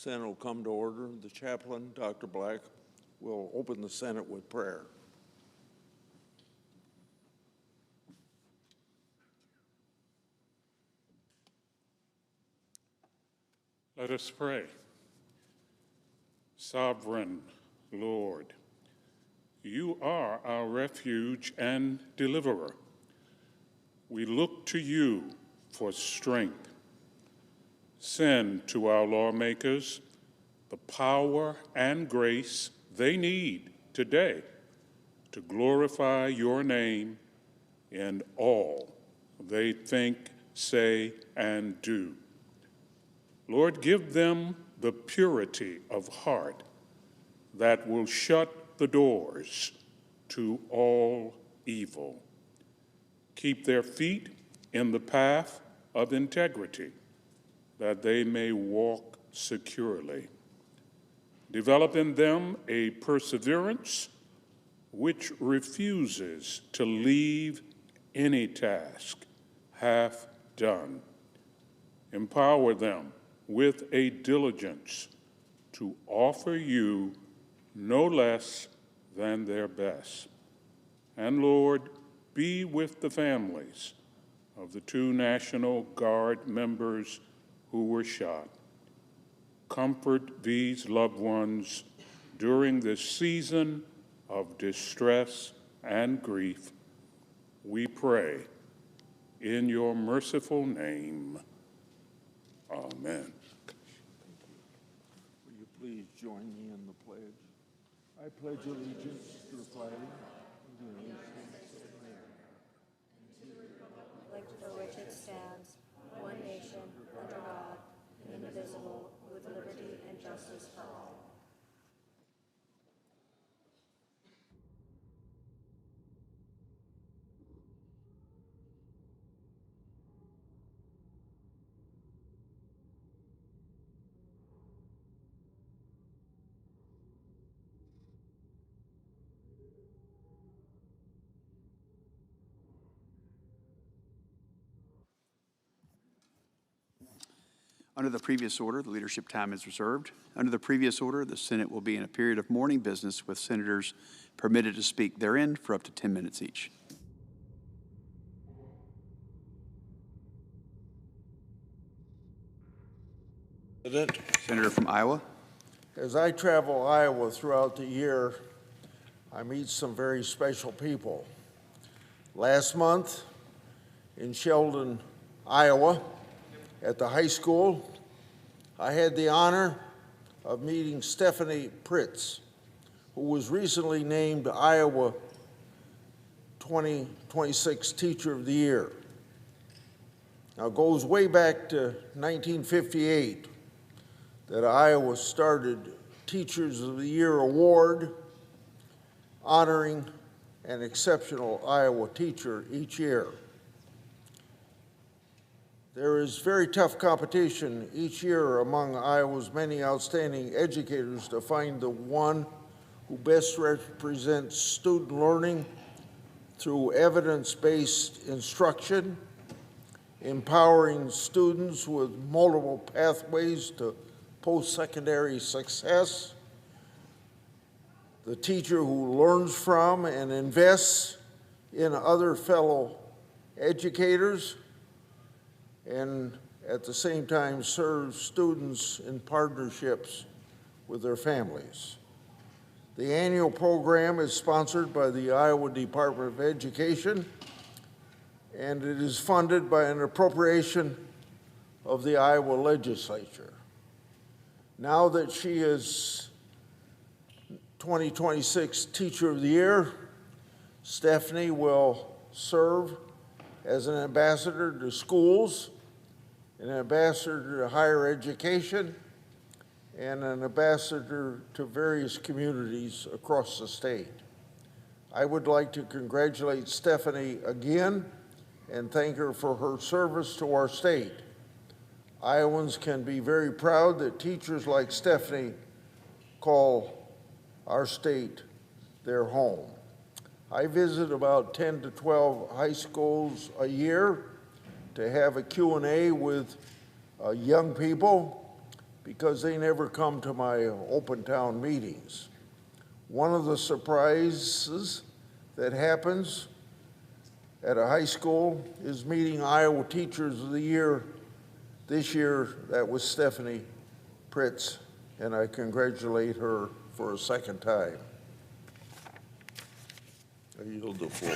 Senate will come to order. The chaplain, Dr. Black, will open the Senate with prayer. Let us pray. Sovereign Lord, you are our refuge and deliverer. We look to you for strength. Send to our lawmakers the power and grace they need today to glorify your name in all they think, say, and do. Lord, give them the purity of heart that will shut the doors to all evil. Keep their feet in the path of integrity, that they may walk securely. Develop in them a perseverance which refuses to leave any task half done. Empower them with a diligence to offer you no less than their best. And Lord, be with the families of the 2 National Guard members who were shot. Comfort these loved ones during this season of distress and grief. We pray in your merciful name. Amen. Will you please join me in the pledge? I pledge allegiance to the flag of the United States of America, republic for which it stands, one nation, under God, indivisible, with liberty and justice for all. Under the previous order, the leadership time is reserved. Under the previous order, the Senate will be in a period of morning business with senators permitted to speak therein for up to 10 minutes each. Senator from Iowa. As I travel Iowa throughout the year, I meet some very special people. Last month in Sheldon, Iowa, at the high school, I had the honor of meeting Stephanie Pritz, who was recently named Iowa 2026 Teacher of the Year. Now, it goes way back to 1958 that Iowa started Teachers of the Year Award, honoring an exceptional Iowa teacher each year. There is very tough competition each year among Iowa's many outstanding educators to find the one who best represents student learning through evidence-based instruction, empowering students with multiple pathways to post-secondary success, the teacher who learns from and invests in other fellow educators, and at the same time serve students in partnerships with their families. The annual program is sponsored by the Iowa Department of Education, and it is funded by an appropriation of the Iowa legislature. Now that she is 2026 Teacher of the Year, Stephanie will serve as an ambassador to schools, an ambassador to higher education, and an ambassador to various communities across the state. I would like to congratulate Stephanie again and thank her for her service to our state. Iowans can be very proud that teachers like Stephanie call our state their home. I visit about 10 to 12 high schools a year to have a Q&A with young people because they never come to my open town meetings. One of the surprises that happens at a high school is meeting Iowa Teachers of the Year. This year, that was Stephanie Pritz, and I congratulate her for a second time. I yield the floor.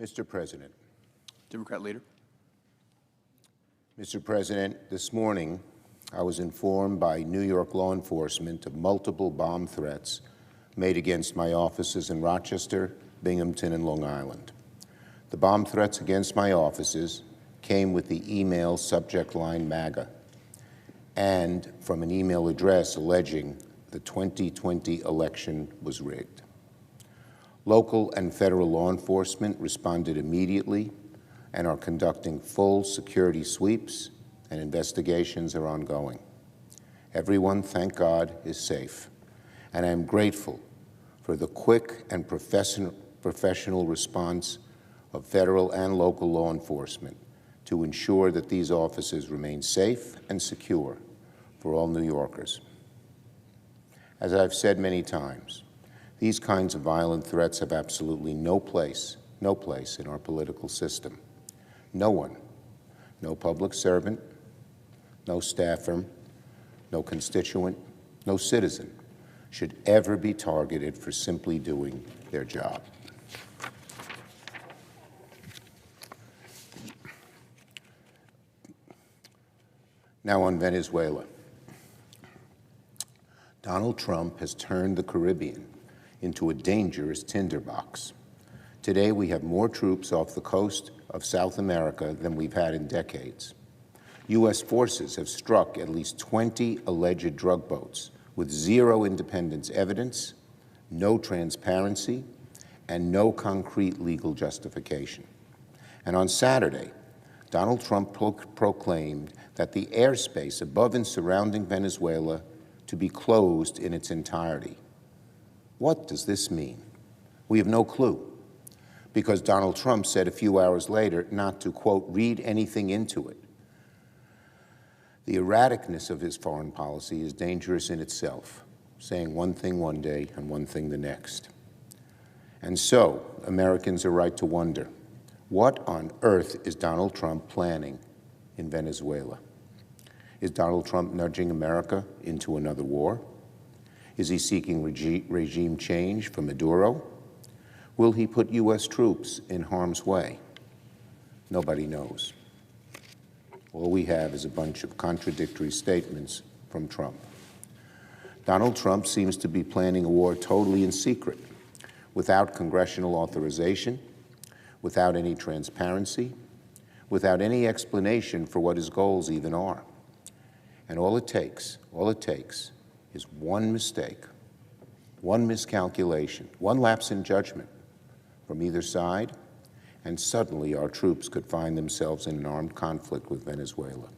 Mr. President. Democrat leader. Mr. President, this morning I was informed by New York law enforcement of multiple bomb threats made against my offices in Rochester, Binghamton, and Long Island. The bomb threats against my offices came with the email subject line MAGA and from an email address alleging the 2020 election was rigged. Local and federal law enforcement responded immediately and are conducting full security sweeps, and investigations are ongoing. Everyone, thank God, is safe, and I am grateful for the quick and professional response of federal and local law enforcement to ensure that these offices remain safe and secure for all New Yorkers. As I've said many times, these kinds of violent threats have absolutely no place in our political system. No one, no public servant, no staffer, no constituent, no citizen should ever be targeted for simply doing their job. Now on Venezuela. Donald Trump has turned the Caribbean into a dangerous tinderbox. Today, we have more troops off the coast of South America than we've had in decades. U.S. forces have struck at least 20 alleged drug boats with zero independent evidence, no transparency, and no concrete legal justification. And on Saturday, Donald Trump proclaimed that the airspace above and surrounding Venezuela to be closed in its entirety. What does this mean? We have no clue, because Donald Trump said a few hours later not to, quote, read anything into it. The erraticness of his foreign policy is dangerous in itself, saying one thing one day and one thing the next. And so, Americans are right to wonder, what on earth is Donald Trump planning in Venezuela? Is Donald Trump nudging America into another war? Is he seeking regime change for Maduro? Will he put U.S. troops in harm's way? Nobody knows. All we have is a bunch of contradictory statements from Trump. Donald Trump seems to be planning a war totally in secret, without congressional authorization, without any transparency, without any explanation for what his goals even are. And all it takes is one mistake, one miscalculation, one lapse in judgment from either side, and suddenly our troops could find themselves in an armed conflict with Venezuela.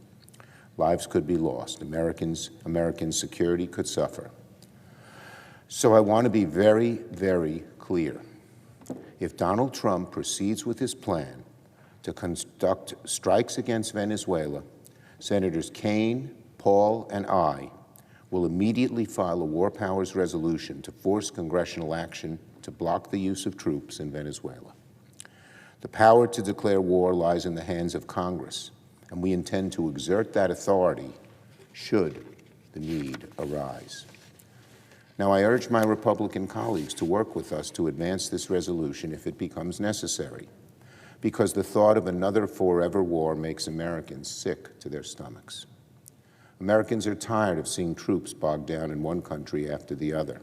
Lives could be lost. American security could suffer. So I want to be very, very clear. If Donald Trump proceeds with his plan to conduct strikes against Venezuela, Senators Kaine, Paul, and I will immediately file a War Powers resolution to force congressional action to block the use of troops in Venezuela. The power to declare war lies in the hands of Congress, and we intend to exert that authority should the need arise. Now, I urge my Republican colleagues to work with us to advance this resolution if it becomes necessary, because the thought of another forever war makes Americans sick to their stomachs. Americans are tired of seeing troops bogged down in one country after the other.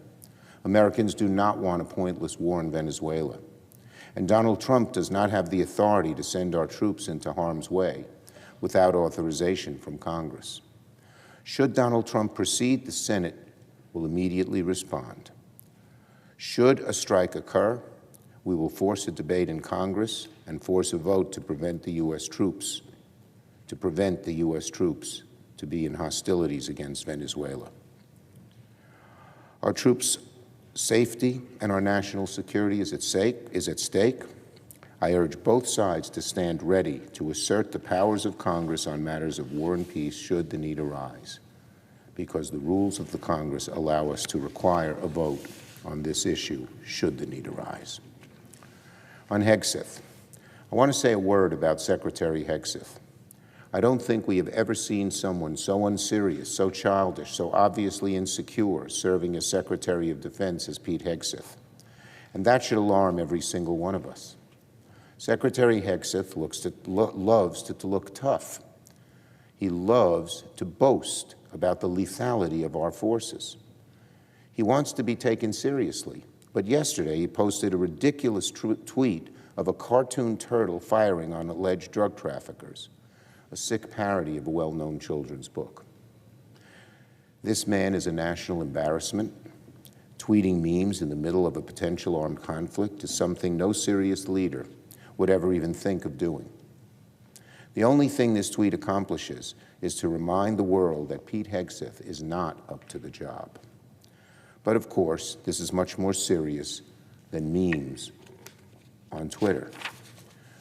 Americans do not want a pointless war in Venezuela. And Donald Trump does not have the authority to send our troops into harm's way without authorization from Congress. Should Donald Trump proceed, the Senate will immediately respond. Should a strike occur, we will force a debate in Congress and force a vote to prevent the U.S. troops to be in hostilities against Venezuela. Our troops' safety and our national security is at stake. I urge both sides to stand ready to assert the powers of Congress on matters of war and peace should the need arise, because the rules of the Congress allow us to require a vote on this issue should the need arise. On Hegseth, I want to say a word about Secretary Hegseth. I don't think we have ever seen someone so unserious, so childish, so obviously insecure serving as Secretary of Defense as Pete Hegseth. And that should alarm every single one of us. Secretary Hegseth loves to look tough. He loves to boast about the lethality of our forces. He wants to be taken seriously, but yesterday he posted a ridiculous tweet of a cartoon turtle firing on alleged drug traffickers, a sick parody of a well-known children's book. This man is a national embarrassment. Tweeting memes in the middle of a potential armed conflict is something no serious leader would ever even think of doing. The only thing this tweet accomplishes is to remind the world that Pete Hegseth is not up to the job. But of course, this is much more serious than memes on Twitter.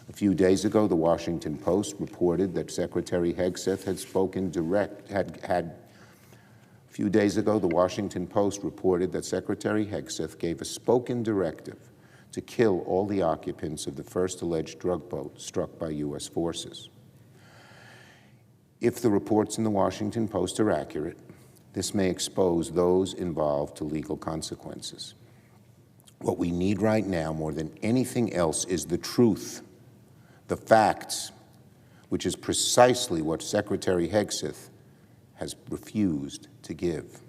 A few days ago, the Washington Post reported that Secretary Hegseth had spoken A few days ago, the Washington Post reported that Secretary Hegseth gave a spoken directive to kill all the occupants of the first alleged drug boat struck by U.S. forces. If the reports in the Washington Post are accurate, this may expose those involved to legal consequences. What we need right now, more than anything else, is the truth, the facts, which is precisely what Secretary Hegseth has refused to give.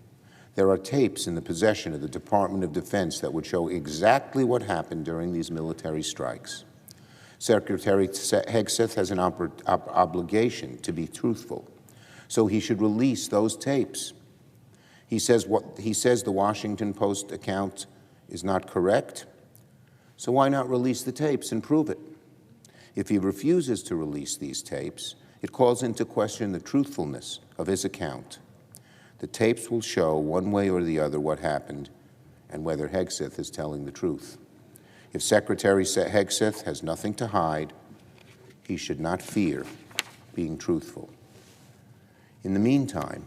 There are tapes in the possession of the Department of Defense that would show exactly what happened during these military strikes. Secretary Hegseth has an obligation to be truthful, so he should release those tapes. He says the Washington Post account is not correct, so why not release the tapes and prove it? If he refuses to release these tapes, it calls into question the truthfulness of his account. The tapes will show one way or the other what happened and whether Hegseth is telling the truth. If Secretary Hegseth has nothing to hide, he should not fear being truthful. In the meantime,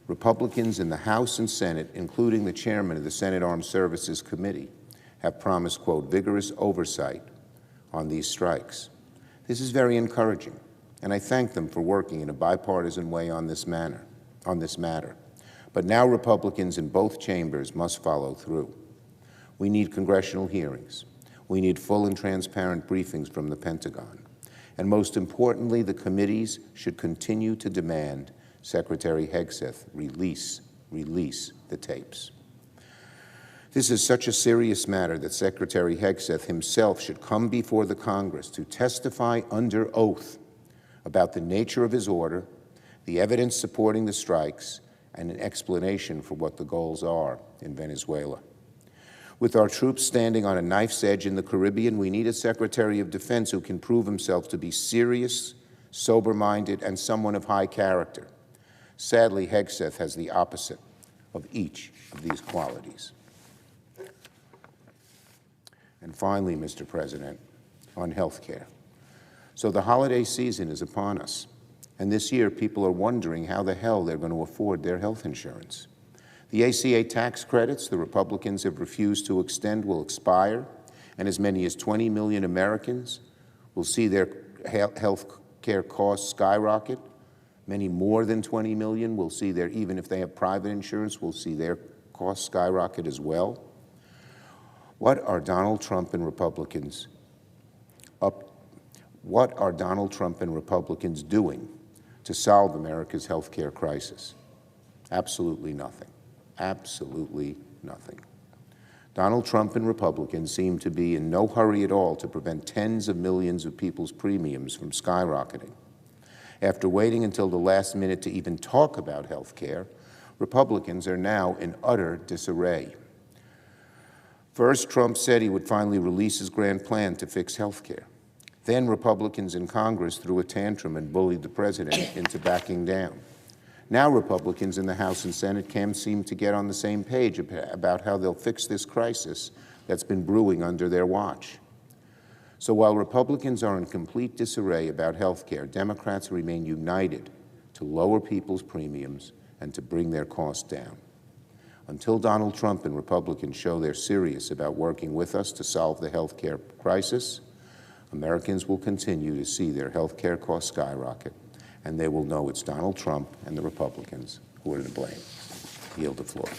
Republicans in the House and Senate, including the chairman of the Senate Armed Services Committee, have promised, quote, vigorous oversight on these strikes. This is very encouraging, and I thank them for working in a bipartisan way on this matter. But now Republicans in both chambers must follow through. We need congressional hearings. We need full and transparent briefings from the Pentagon. And most importantly, the committees should continue to demand Secretary Hegseth release the tapes. This is such a serious matter that Secretary Hegseth himself should come before the Congress to testify under oath about the nature of his order, the evidence supporting the strikes, and an explanation for what the goals are in Venezuela. With our troops standing on a knife's edge in the Caribbean, we need a Secretary of Defense who can prove himself to be serious, sober-minded, and someone of high character. Sadly, Hegseth has the opposite of each of these qualities. And finally, Mr. President, on health care. So the holiday season is upon us, and this year people are wondering how the hell they're going to afford their health insurance. The ACA tax credits the Republicans have refused to extend will expire, and as many as 20 million Americans will see their health care costs skyrocket. Many more than 20 million will see their, even if they have private insurance, will see their costs skyrocket as well. What are Donald Trump and Republicans doing to solve America's health care crisis? Absolutely nothing. Absolutely nothing. Donald Trump and Republicans seem to be in no hurry at all to prevent tens of millions of people's premiums from skyrocketing. After waiting until the last minute to even talk about health care, Republicans are now in utter disarray. First, Trump said he would finally release his grand plan to fix health care. Then Republicans in Congress threw a tantrum and bullied the president into backing down. Now Republicans in the House and Senate can't seem to get on the same page about how they'll fix this crisis that's been brewing under their watch. So while Republicans are in complete disarray about health care, Democrats remain united to lower people's premiums and to bring their costs down. Until Donald Trump and Republicans show they're serious about working with us to solve the health care crisis, Americans will continue to see their health care costs skyrocket, and they will know it's Donald Trump and the Republicans who are to blame. I yield the floor.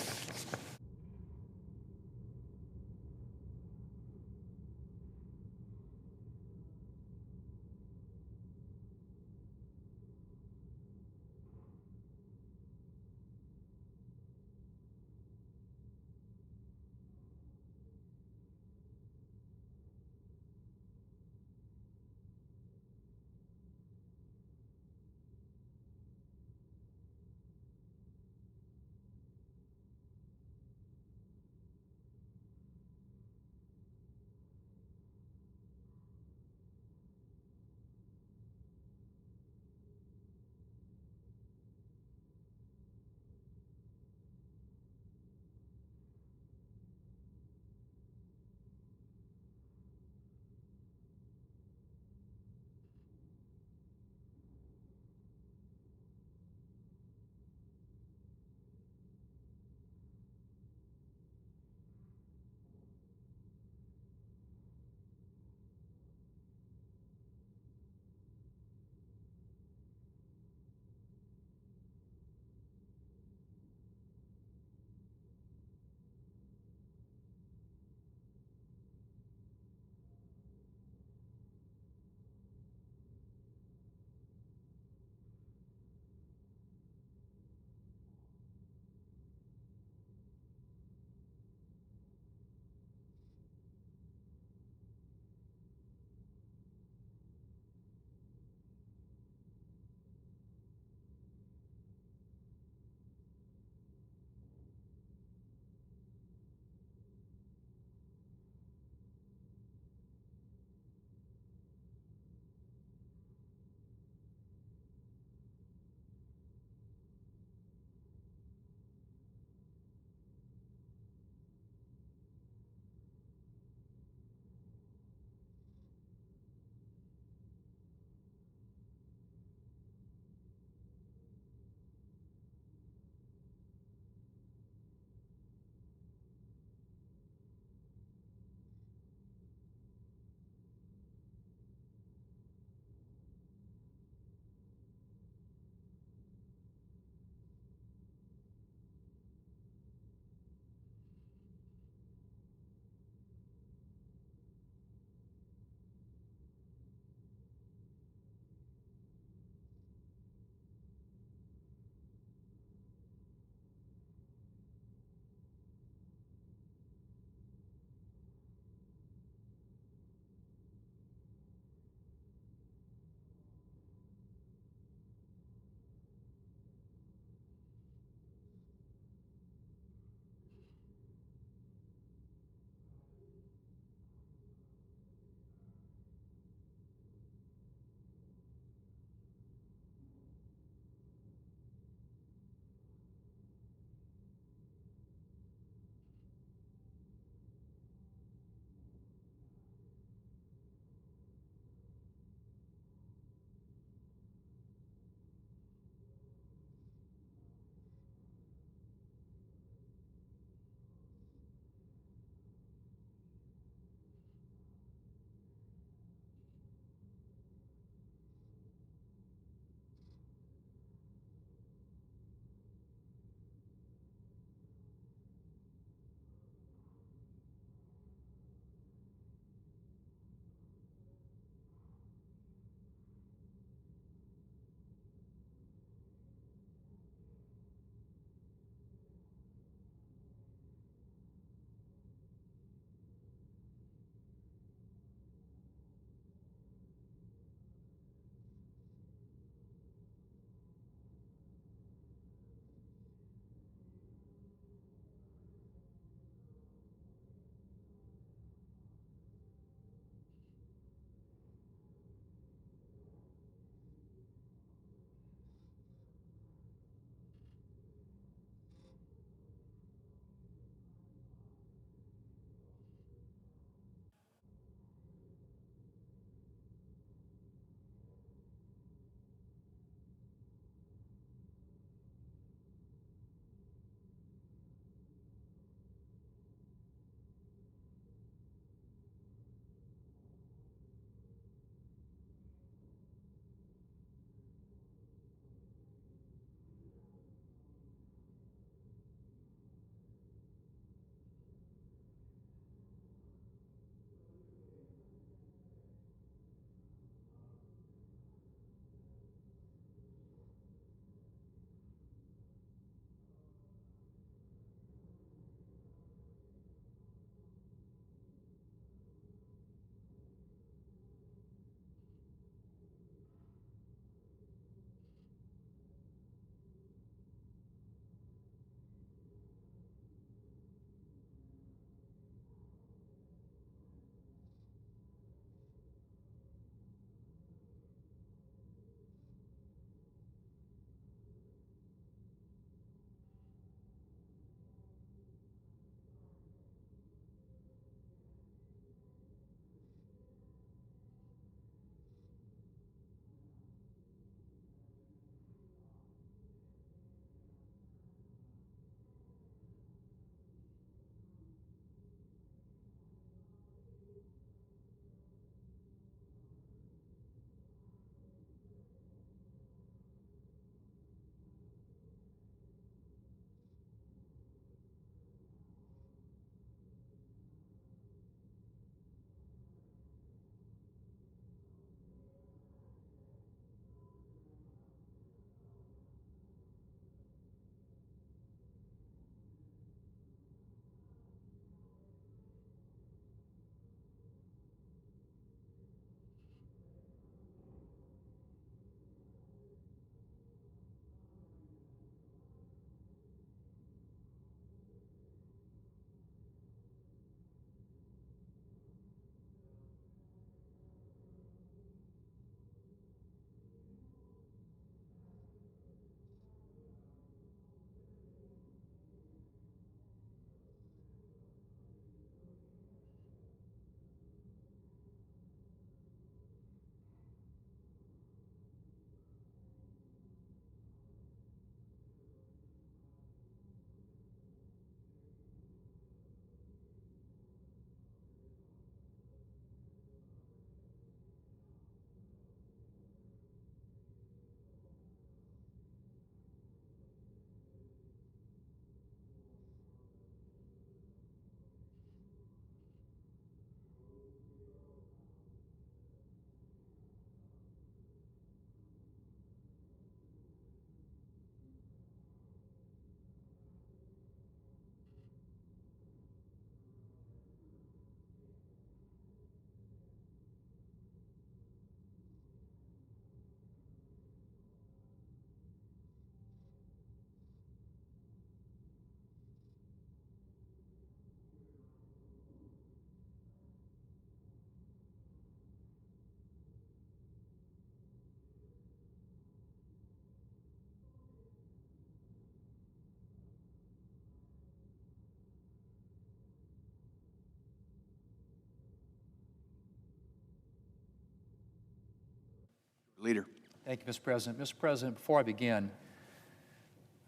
Leader. Thank you, Mr. President. Mr. President, before I begin,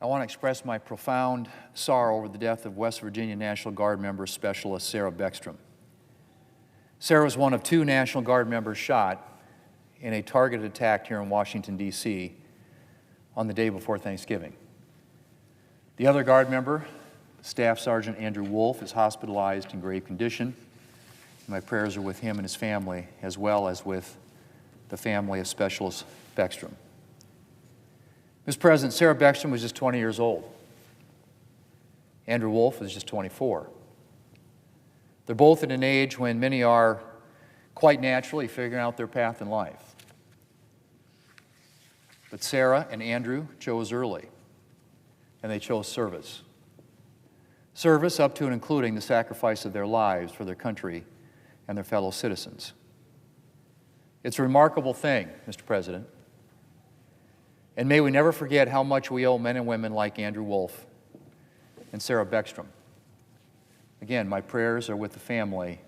I want to express my profound sorrow over the death of West Virginia National Guard member Specialist Sarah Beckstrom. Sarah was one of 2 National Guard members shot in a targeted attack here in Washington, D.C. on the day before Thanksgiving. The other Guard member, Staff Sergeant Andrew Wolf, is hospitalized in grave condition. My prayers are with him and his family, as well as with the family of Specialist Beckstrom. Mr. President, Sarah Beckstrom was just 20 years old. Andrew Wolf was just 24. They're both at an age when many are quite naturally figuring out their path in life. But Sarah and Andrew chose early, and they chose service. Service up to and including the sacrifice of their lives for their country and their fellow citizens. It's a remarkable thing, Mr. President. And may we never forget how much we owe men and women like Andrew Wolf and Sarah Beckstrom. Again, my prayers are with the family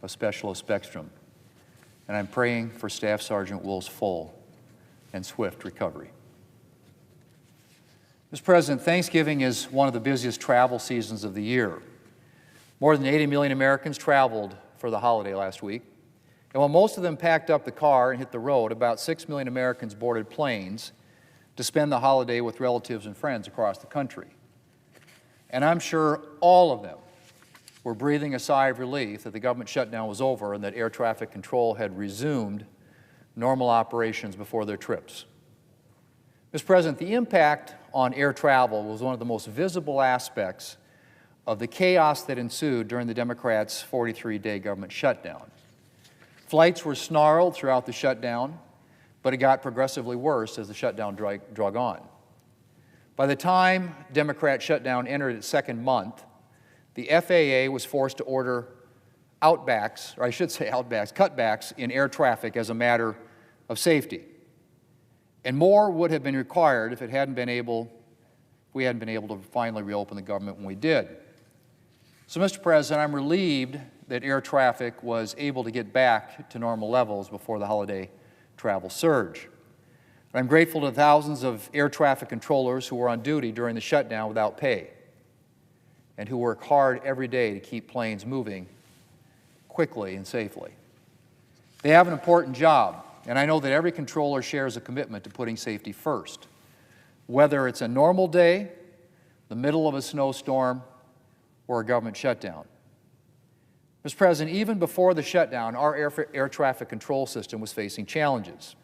of Specialist Beckstrom, and I'm praying for Staff Sergeant Wolf's full and swift recovery. Mr. President, Thanksgiving is one of the busiest travel seasons of the year. More than 80 million Americans traveled for the holiday last week. And while most of them packed up the car and hit the road, about 6 million Americans boarded planes to spend the holiday with relatives and friends across the country. And I'm sure all of them were breathing a sigh of relief that the government shutdown was over and that air traffic control had resumed normal operations before their trips. Mr. President, the impact on air travel was one of the most visible aspects of the chaos that ensued during the Democrats' 43-day government shutdown. Flights were snarled throughout the shutdown, but it got progressively worse as the shutdown drug on. By the time Democrat shutdown entered its second month, the FAA was forced to order cutbacks in air traffic as a matter of safety. And more would have been required if we hadn't been able to finally reopen the government when we did. So, Mr. President, I'm relieved that air traffic was able to get back to normal levels before the holiday travel surge. And I'm grateful to thousands of air traffic controllers who were on duty during the shutdown without pay and who work hard every day to keep planes moving quickly and safely. They have an important job, and I know that every controller shares a commitment to putting safety first, whether it's a normal day, the middle of a snowstorm, or a government shutdown. Mr. President, even before the shutdown, our air traffic control system was facing challenges.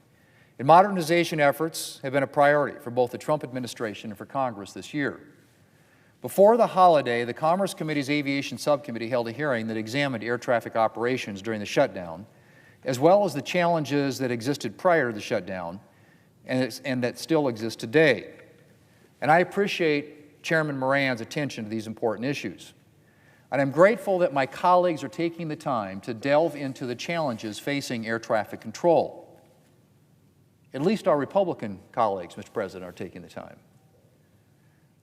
And modernization efforts have been a priority for both the Trump administration and for Congress this year. Before the holiday, the Commerce Committee's Aviation Subcommittee held a hearing that examined air traffic operations during the shutdown, as well as the challenges that existed prior to the shutdown and that still exist today. And I appreciate Chairman Moran's attention to these important issues. And I'm grateful that my colleagues are taking the time to delve into the challenges facing air traffic control. At least our Republican colleagues, Mr. President, are taking the time.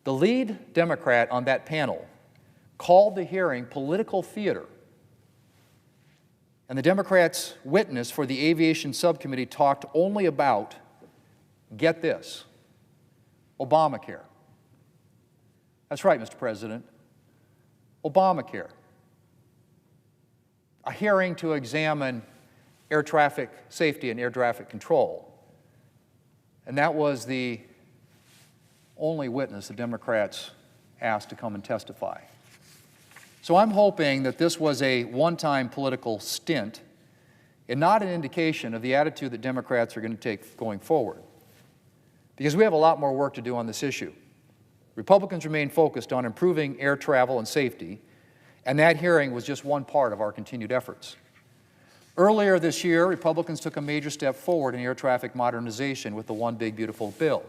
The lead Democrat on that panel called the hearing political theater. And the Democrats' witness for the Aviation Subcommittee talked only about, get this, Obamacare. That's right, Mr. President, Obamacare. A hearing to examine air traffic safety and air traffic control. And that was the only witness the Democrats asked to come and testify. So I'm hoping that this was a one-time political stint and not an indication of the attitude that Democrats are going to take going forward. Because we have a lot more work to do on this issue. Republicans remain focused on improving air travel and safety, and that hearing was just one part of our continued efforts. Earlier this year, Republicans took a major step forward in air traffic modernization with the One Big Beautiful Bill,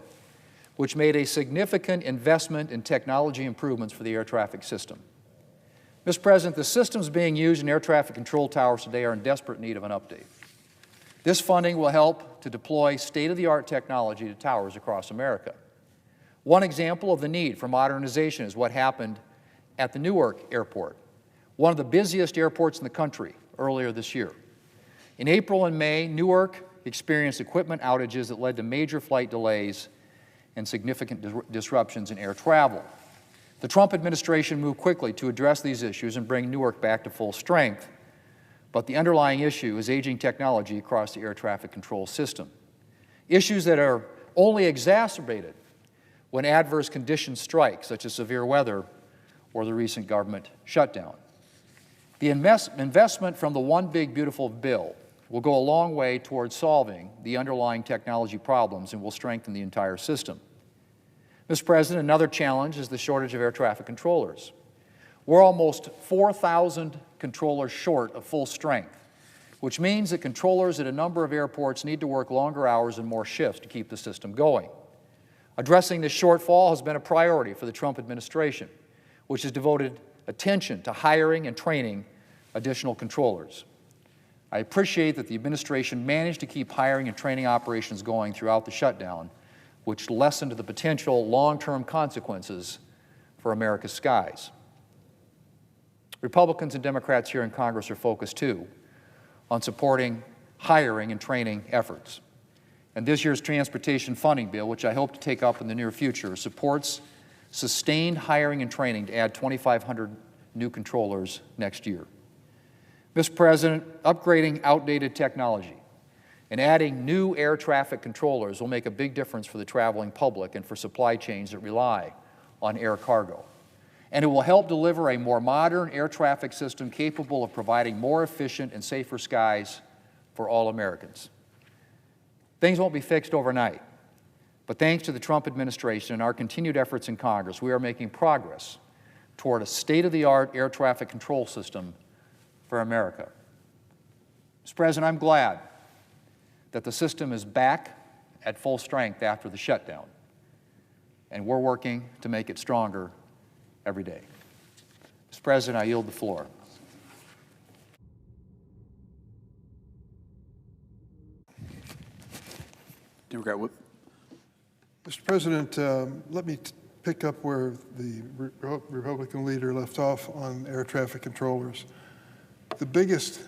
which made a significant investment in technology improvements for the air traffic system. Mr. President, the systems being used in air traffic control towers today are in desperate need of an update. This funding will help to deploy state-of-the-art technology to towers across America. One example of the need for modernization is what happened at the Newark Airport, one of the busiest airports in the country, earlier this year. In April and May, Newark experienced equipment outages that led to major flight delays and significant disruptions in air travel. The Trump administration moved quickly to address these issues and bring Newark back to full strength. But the underlying issue is aging technology across the air traffic control system. Issues that are only exacerbated when adverse conditions strike, such as severe weather or the recent government shutdown. The investment from the One Big Beautiful Bill will go a long way towards solving the underlying technology problems and will strengthen the entire system. Mr. President, another challenge is the shortage of air traffic controllers. We're almost 4,000 controllers short of full strength, which means that controllers at a number of airports need to work longer hours and more shifts to keep the system going. Addressing this shortfall has been a priority for the Trump administration, which has devoted attention to hiring and training additional controllers. I appreciate that the administration managed to keep hiring and training operations going throughout the shutdown, which lessened the potential long-term consequences for America's skies. Republicans and Democrats here in Congress are focused, too, on supporting hiring and training efforts. And this year's transportation funding bill, which I hope to take up in the near future, supports sustained hiring and training to add 2,500 new controllers next year. Mr. President, upgrading outdated technology and adding new air traffic controllers will make a big difference for the traveling public and for supply chains that rely on air cargo. And it will help deliver a more modern air traffic system capable of providing more efficient and safer skies for all Americans. Things won't be fixed overnight, but thanks to the Trump administration and our continued efforts in Congress, we are making progress toward a state-of-the-art air traffic control system for America. Mr. President, I'm glad that the system is back at full strength after the shutdown, and we're working to make it stronger every day. Mr. President, I yield the floor. Democrat Whip. Mr. President, let me pick up where the Republican leader left off on air traffic controllers. The biggest,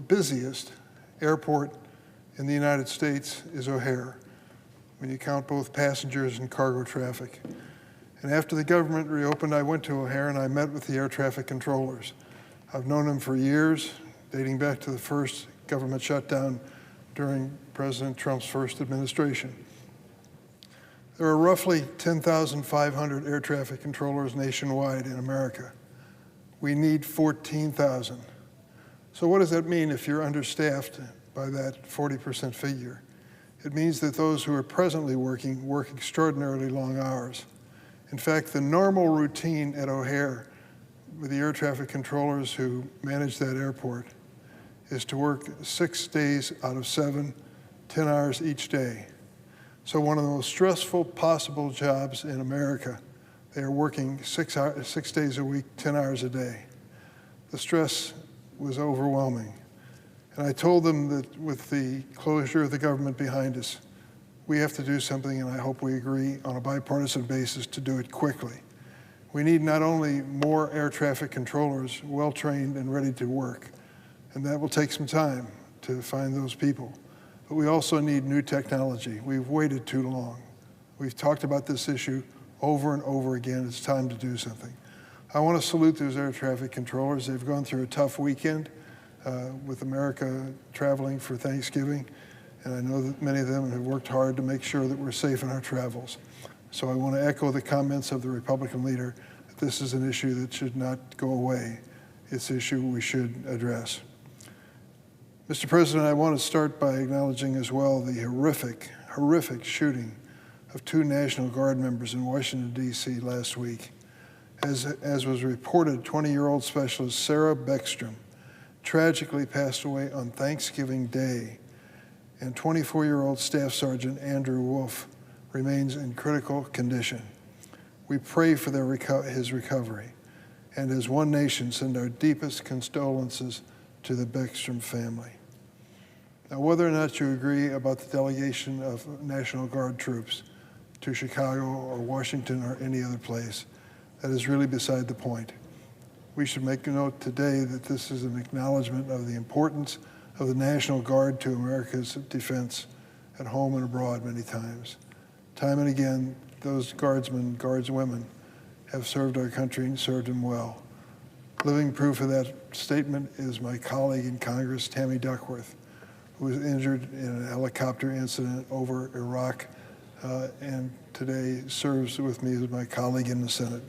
busiest airport in the United States is O'Hare, when you count both passengers and cargo traffic. And after the government reopened, I went to O'Hare and I met with the air traffic controllers. I've known them for years, dating back to the first government shutdown during President Trump's first administration. There are roughly 10,500 air traffic controllers nationwide in America. We need 14,000. So what does that mean if you're understaffed by that 40% figure? It means that those who are presently working work extraordinarily long hours. In fact, the normal routine at O'Hare with the air traffic controllers who manage that airport is to work 6 days out of 7, 10 hours each day. So one of the most stressful possible jobs in America, they are working 6 days a week, 10 hours a day. The stress was overwhelming. And I told them that with the closure of the government behind us, we have to do something, and I hope we agree on a bipartisan basis to do it quickly. We need not only more air traffic controllers, well-trained and ready to work, and that will take some time to find those people, but we also need new technology. We've waited too long. We've talked about this issue over and over again. It's time to do something. I want to salute those air traffic controllers. They've gone through a tough weekend with America traveling for Thanksgiving. And I know that many of them have worked hard to make sure that we're safe in our travels. So I want to echo the comments of the Republican leader that this is an issue that should not go away. It's an issue we should address. Mr. President, I want to start by acknowledging as well the horrific shooting of 2 National Guard members in Washington, D.C. last week. As was reported, 20-year-old Specialist Sarah Beckstrom tragically passed away on Thanksgiving Day, and 24-year-old Staff Sergeant Andrew Wolf remains in critical condition. We pray for his recovery, and as one nation, send our deepest condolences to the Beckstrom family. Now, whether or not you agree about the delegation of National Guard troops to Chicago or Washington or any other place, that is really beside the point. We should make a note today that this is an acknowledgement of the importance of the National Guard to America's defense at home and abroad many times. Time and again, those guardsmen, guardswomen, have served our country and served them well. Living proof of that statement is my colleague in Congress, Tammy Duckworth, who was injured in a helicopter incident over Iraq and today serves with me as my colleague in the Senate.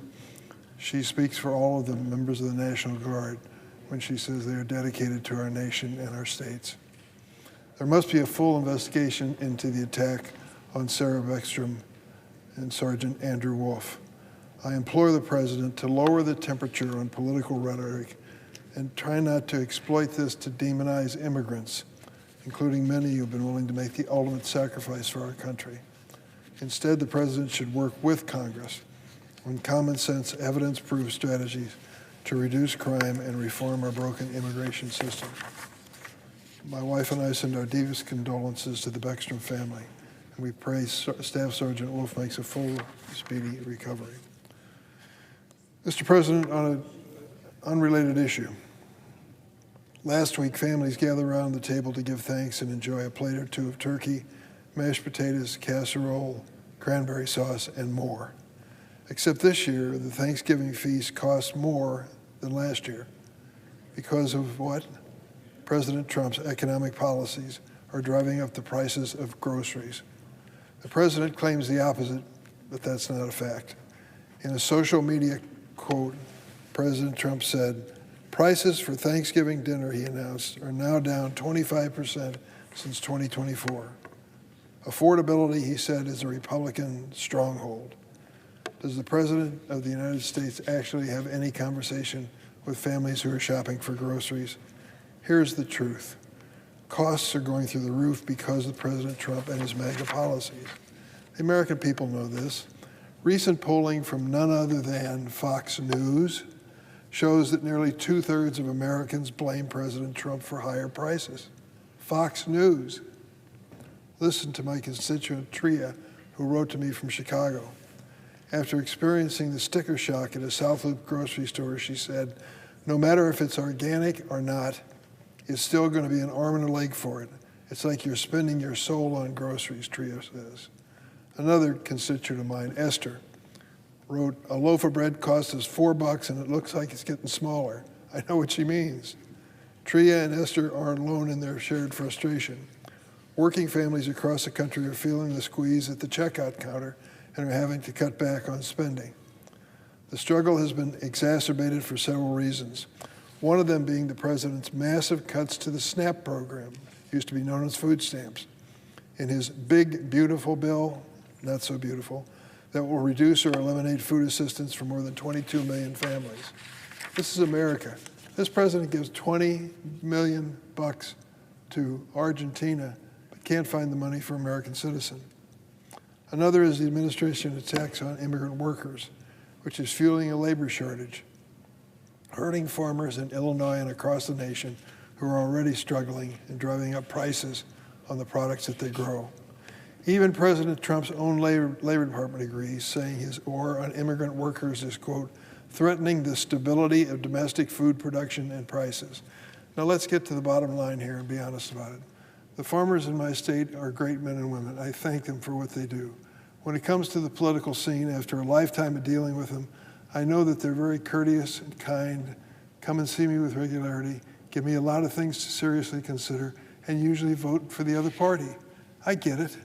She speaks for all of the members of the National Guard when she says they are dedicated to our nation and our states. There must be a full investigation into the attack on Sarah Beckstrom and Sergeant Andrew Wolf. I implore the President to lower the temperature on political rhetoric and try not to exploit this to demonize immigrants, including many who have been willing to make the ultimate sacrifice for our country. Instead, the President should work with Congress on common sense, evidence-proof strategies to reduce crime and reform our broken immigration system. My wife and I send our deepest condolences to the Beckstrom family, and we pray Staff Sergeant Wolf makes a full, speedy recovery. Mr. President, on an unrelated issue, last week families gathered around the table to give thanks and enjoy a plate or two of turkey, mashed potatoes, casserole, cranberry sauce, and more. Except this year, the Thanksgiving feast cost more than last year. Because of what? President Trump's economic policies are driving up the prices of groceries. The President claims the opposite, but that's not a fact. In a social media quote, President Trump said, "Prices for Thanksgiving dinner," he announced, "are now down 25% since 2024. Affordability," he said, "is a Republican stronghold." Does the President of the United States actually have any conversation with families who are shopping for groceries? Here's the truth. Costs are going through the roof because of President Trump and his MAGA policies. The American people know this. Recent polling from none other than Fox News shows that nearly 2/3 of Americans blame President Trump for higher prices. Fox News. Listen to my constituent Tria, who wrote to me from Chicago. After experiencing the sticker shock at a South Loop grocery store, she said, "No matter if it's organic or not, it's still going to be an arm and a leg for it. It's like you're spending your soul on groceries," Tria says. Another constituent of mine, Esther, wrote, "A loaf of bread costs us $4 and it looks like it's getting smaller." I know what she means. Tria and Esther aren't alone in their shared frustration. Working families across the country are feeling the squeeze at the checkout counter and are having to cut back on spending. The struggle has been exacerbated for several reasons. One of them being the President's massive cuts to the SNAP program, used to be known as food stamps. In his big, beautiful bill, not so beautiful, that will reduce or eliminate food assistance for more than 22 million families. This is America. This President gives $20 million to Argentina, but can't find the money for American citizens. Another is the administration attacks on immigrant workers, which is fueling a labor shortage, hurting farmers in Illinois and across the nation who are already struggling and driving up prices on the products that they grow. Even President Trump's own Labor Department agrees, saying his war on immigrant workers is, quote, "threatening the stability of domestic food production and prices." Now let's get to the bottom line here and be honest about it. The farmers in my state are great men and women. I thank them for what they do. When it comes to the political scene, after a lifetime of dealing with them, I know that they're very courteous and kind, come and see me with regularity, give me a lot of things to seriously consider, and usually vote for the other party. I get it.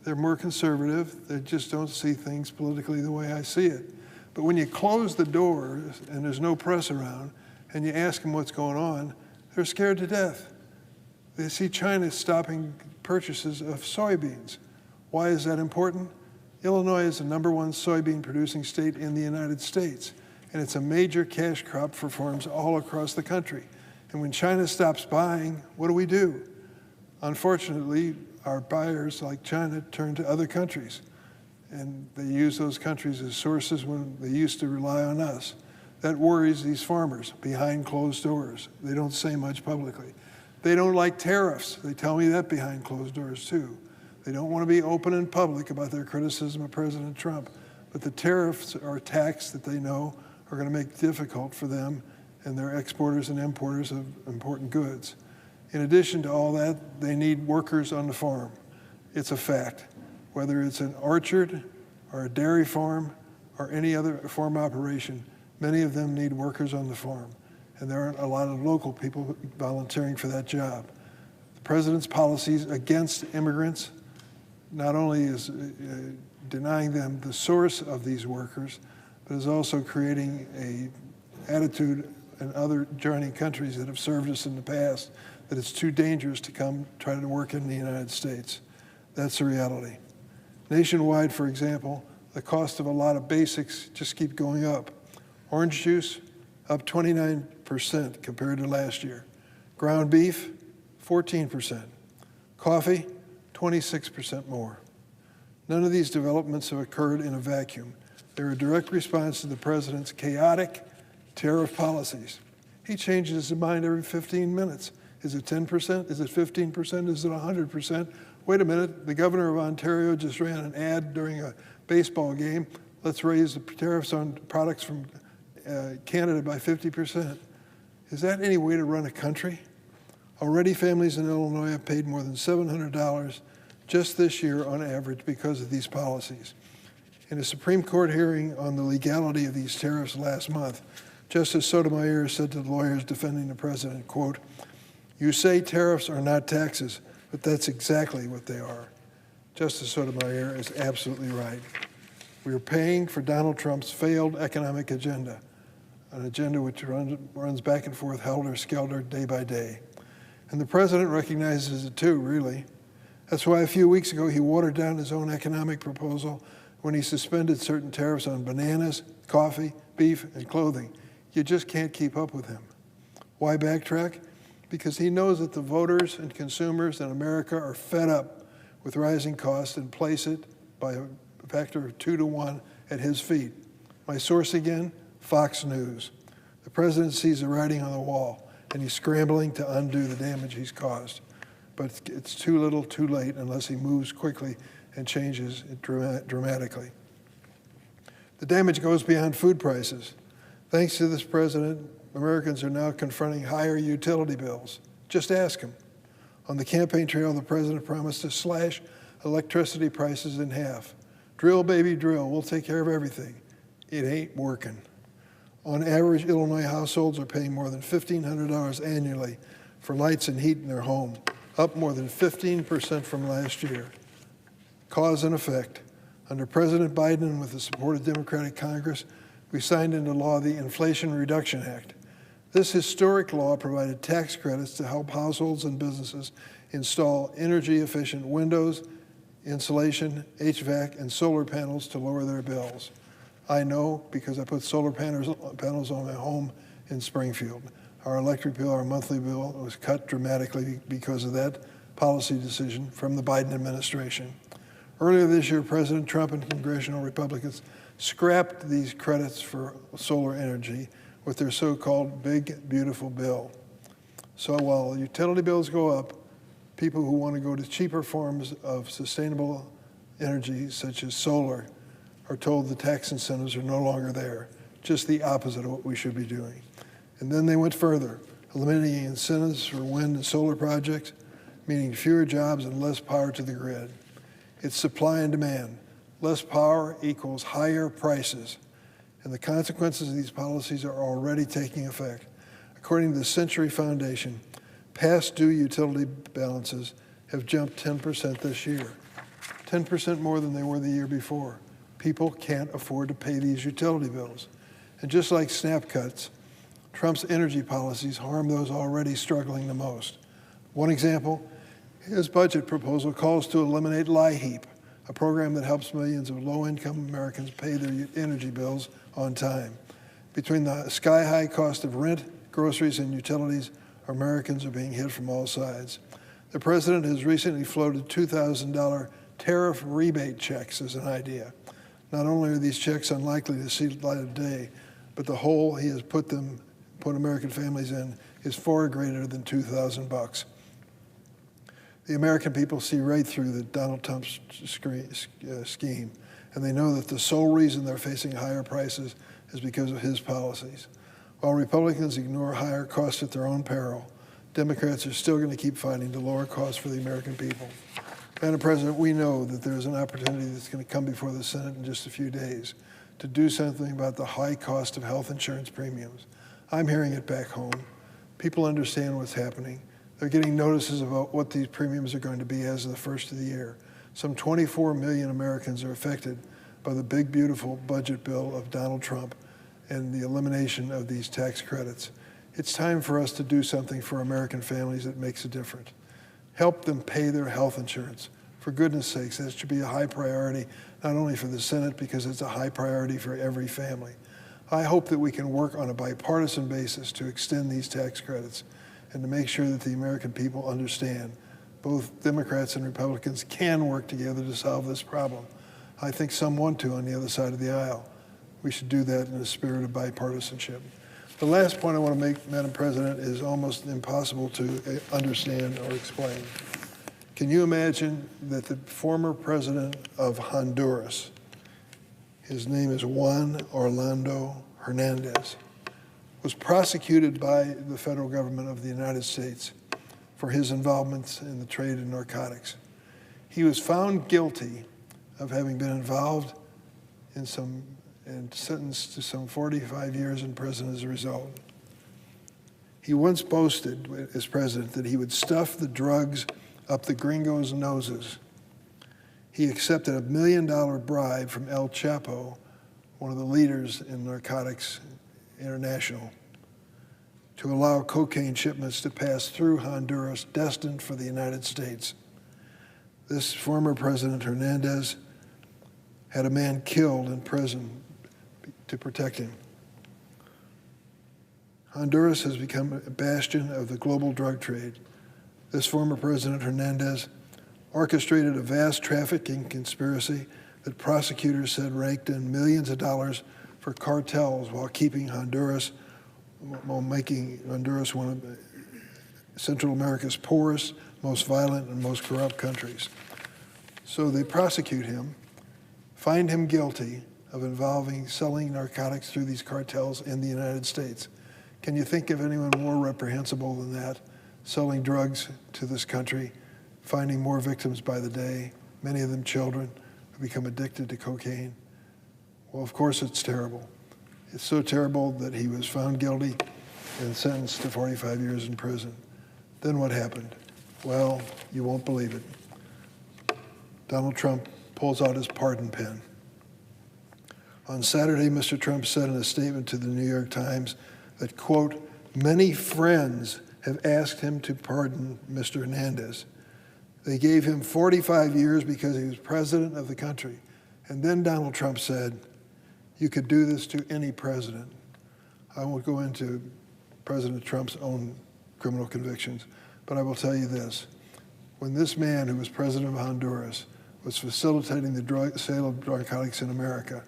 They're more conservative. They just don't see things politically the way I see it. But when you close the doors and there's no press around, and you ask them what's going on, they're scared to death. They see China stopping purchases of soybeans. Why is that important? Illinois is the #1 soybean producing state in the United States, and it's a major cash crop for farms all across the country. And when China stops buying, what do? Unfortunately, our buyers, like China, turn to other countries, and they use those countries as sources when they used to rely on us. That worries these farmers behind closed doors. They don't say much publicly. They don't like tariffs. They tell me that behind closed doors, too. They don't want to be open and public about their criticism of President Trump, but the tariffs are a tax that they know are going to make it difficult for them and their exporters and importers of important goods. In addition to all that, they need workers on the farm. It's a fact. Whether it's an orchard or a dairy farm or any other farm operation, many of them need workers on the farm. And there aren't a lot of local people volunteering for that job. The president's policies against immigrants not only is denying them the source of these workers, but is also creating an attitude in other joining countries that have served us in the past that it's too dangerous to come try to work in the United States. That's the reality. Nationwide, for example, the cost of a lot of basics just keep going up. Orange juice, up 29% compared to last year. Ground beef, 14%. Coffee, 26% more. None of these developments have occurred in a vacuum. They're a direct response to the president's chaotic tariff policies. He changes his mind every 15 minutes. Is it 10%? Is it 15%? Is it 100%? Wait a minute, the governor of Ontario just ran an ad during a baseball game. Let's raise the tariffs on products from Canada by 50%. Is that any way to run a country? Already families in Illinois have paid more than $700 just this year on average because of these policies. In a Supreme Court hearing on the legality of these tariffs last month, Justice Sotomayor said to the lawyers defending the president, quote, "You say tariffs are not taxes, but that's exactly what they are." Justice Sotomayor is absolutely right. We are paying for Donald Trump's failed economic agenda, an agenda which runs back and forth, helter-skelter, day by day. And the president recognizes it too, really. That's why a few weeks ago he watered down his own economic proposal when he suspended certain tariffs on bananas, coffee, beef, and clothing. You just can't keep up with him. Why backtrack? Because he knows that the voters and consumers in America are fed up with rising costs and place it by a factor of 2 to 1 at his feet. My source again, Fox News. The president sees the writing on the wall, and he's scrambling to undo the damage he's caused. But it's too little, too late, unless he moves quickly and changes it dramatically. The damage goes beyond food prices. Thanks to this president, Americans are now confronting higher utility bills. Just ask him. On the campaign trail, the president promised to slash electricity prices in half. Drill, baby, drill. We'll take care of everything. It ain't working. On average, Illinois households are paying more than $1,500 annually for lights and heat in their home, up more than 15% from last year. Cause and effect. Under President Biden and with the support of Democratic Congress, we signed into law the Inflation Reduction Act. This historic law provided tax credits to help households and businesses install energy-efficient windows, insulation, HVAC, and solar panels to lower their bills. I know because I put solar panels on my home in Springfield. Our electric bill, our monthly bill, was cut dramatically because of that policy decision from the Biden administration. Earlier this year, President Trump and congressional Republicans scrapped these credits for solar energy with their so-called Big Beautiful Bill. So while utility bills go up, people who want to go to cheaper forms of sustainable energy, such as solar, are told the tax incentives are no longer there, just the opposite of what we should be doing. And then they went further, eliminating incentives for wind and solar projects, meaning fewer jobs and less power to the grid. It's supply and demand. Less power equals higher prices. And the consequences of these policies are already taking effect. According to the Century Foundation, past due utility balances have jumped 10% this year, 10% more than they were the year before. People can't afford to pay these utility bills. And just like snap cuts, Trump's energy policies harm those already struggling the most. One example, his budget proposal calls to eliminate LIHEAP, a program that helps millions of low-income Americans pay their energy bills on time. Between the sky-high cost of rent, groceries, and utilities, Americans are being hit from all sides. The president has recently floated $2,000 tariff rebate checks as an idea. Not only are these checks unlikely to see the light of day, but the hole he has put American families in is far greater than $2,000. The American people see right through the Donald Trump scheme, and they know that the sole reason they're facing higher prices is because of his policies. While Republicans ignore higher costs at their own peril, Democrats are still going to keep fighting to lower costs for the American people. Madam President, we know that there's an opportunity that's going to come before the Senate in just a few days to do something about the high cost of health insurance premiums. I'm hearing it back home. People understand what's happening. They're getting notices about what these premiums are going to be as of the first of the year. Some 24 million Americans are affected by the big, beautiful budget bill of Donald Trump and the elimination of these tax credits. It's time for us to do something for American families that makes a difference. Help them pay their health insurance. For goodness sakes, that should be a high priority, not only for the Senate, because it's a high priority for every family. I hope that we can work on a bipartisan basis to extend these tax credits and to make sure that the American people understand both Democrats and Republicans can work together to solve this problem. I think some want to on the other side of the aisle. We should do that in a spirit of bipartisanship. The last point I want to make, Madam President, is almost impossible to understand or explain. Can you imagine that the former president of Honduras, his name is Juan Orlando Hernandez, was prosecuted by the federal government of the United States for his involvement in the trade in narcotics. He was found guilty of having been involved in and sentenced to some 45 years in prison as a result. He once boasted as president that he would stuff the drugs up the gringos' noses. He accepted a $1 million bribe from El Chapo, one of the leaders in Narcotics International, to allow cocaine shipments to pass through Honduras destined for the United States. This former President Hernandez had a man killed in prison to protect him. Honduras has become a bastion of the global drug trade. This former President Hernandez orchestrated a vast trafficking conspiracy that prosecutors said raked in millions of dollars for cartels while making Honduras one of Central America's poorest, most violent, and most corrupt countries. So they prosecute him, find him guilty of selling narcotics through these cartels in the United States. Can you think of anyone more reprehensible than that? Selling drugs to this country, finding more victims by the day, many of them children who become addicted to cocaine. Well, of course it's terrible. It's so terrible that he was found guilty and sentenced to 45 years in prison. Then what happened? Well, you won't believe it. Donald Trump pulls out his pardon pen. On Saturday, Mr. Trump said in a statement to the New York Times that, quote, many friends have asked him to pardon Mr. Hernandez. They gave him 45 years because he was president of the country. And then Donald Trump said, you could do this to any president. I won't go into President Trump's own criminal convictions, but I will tell you this. When this man who was president of Honduras was facilitating the sale of narcotics in America,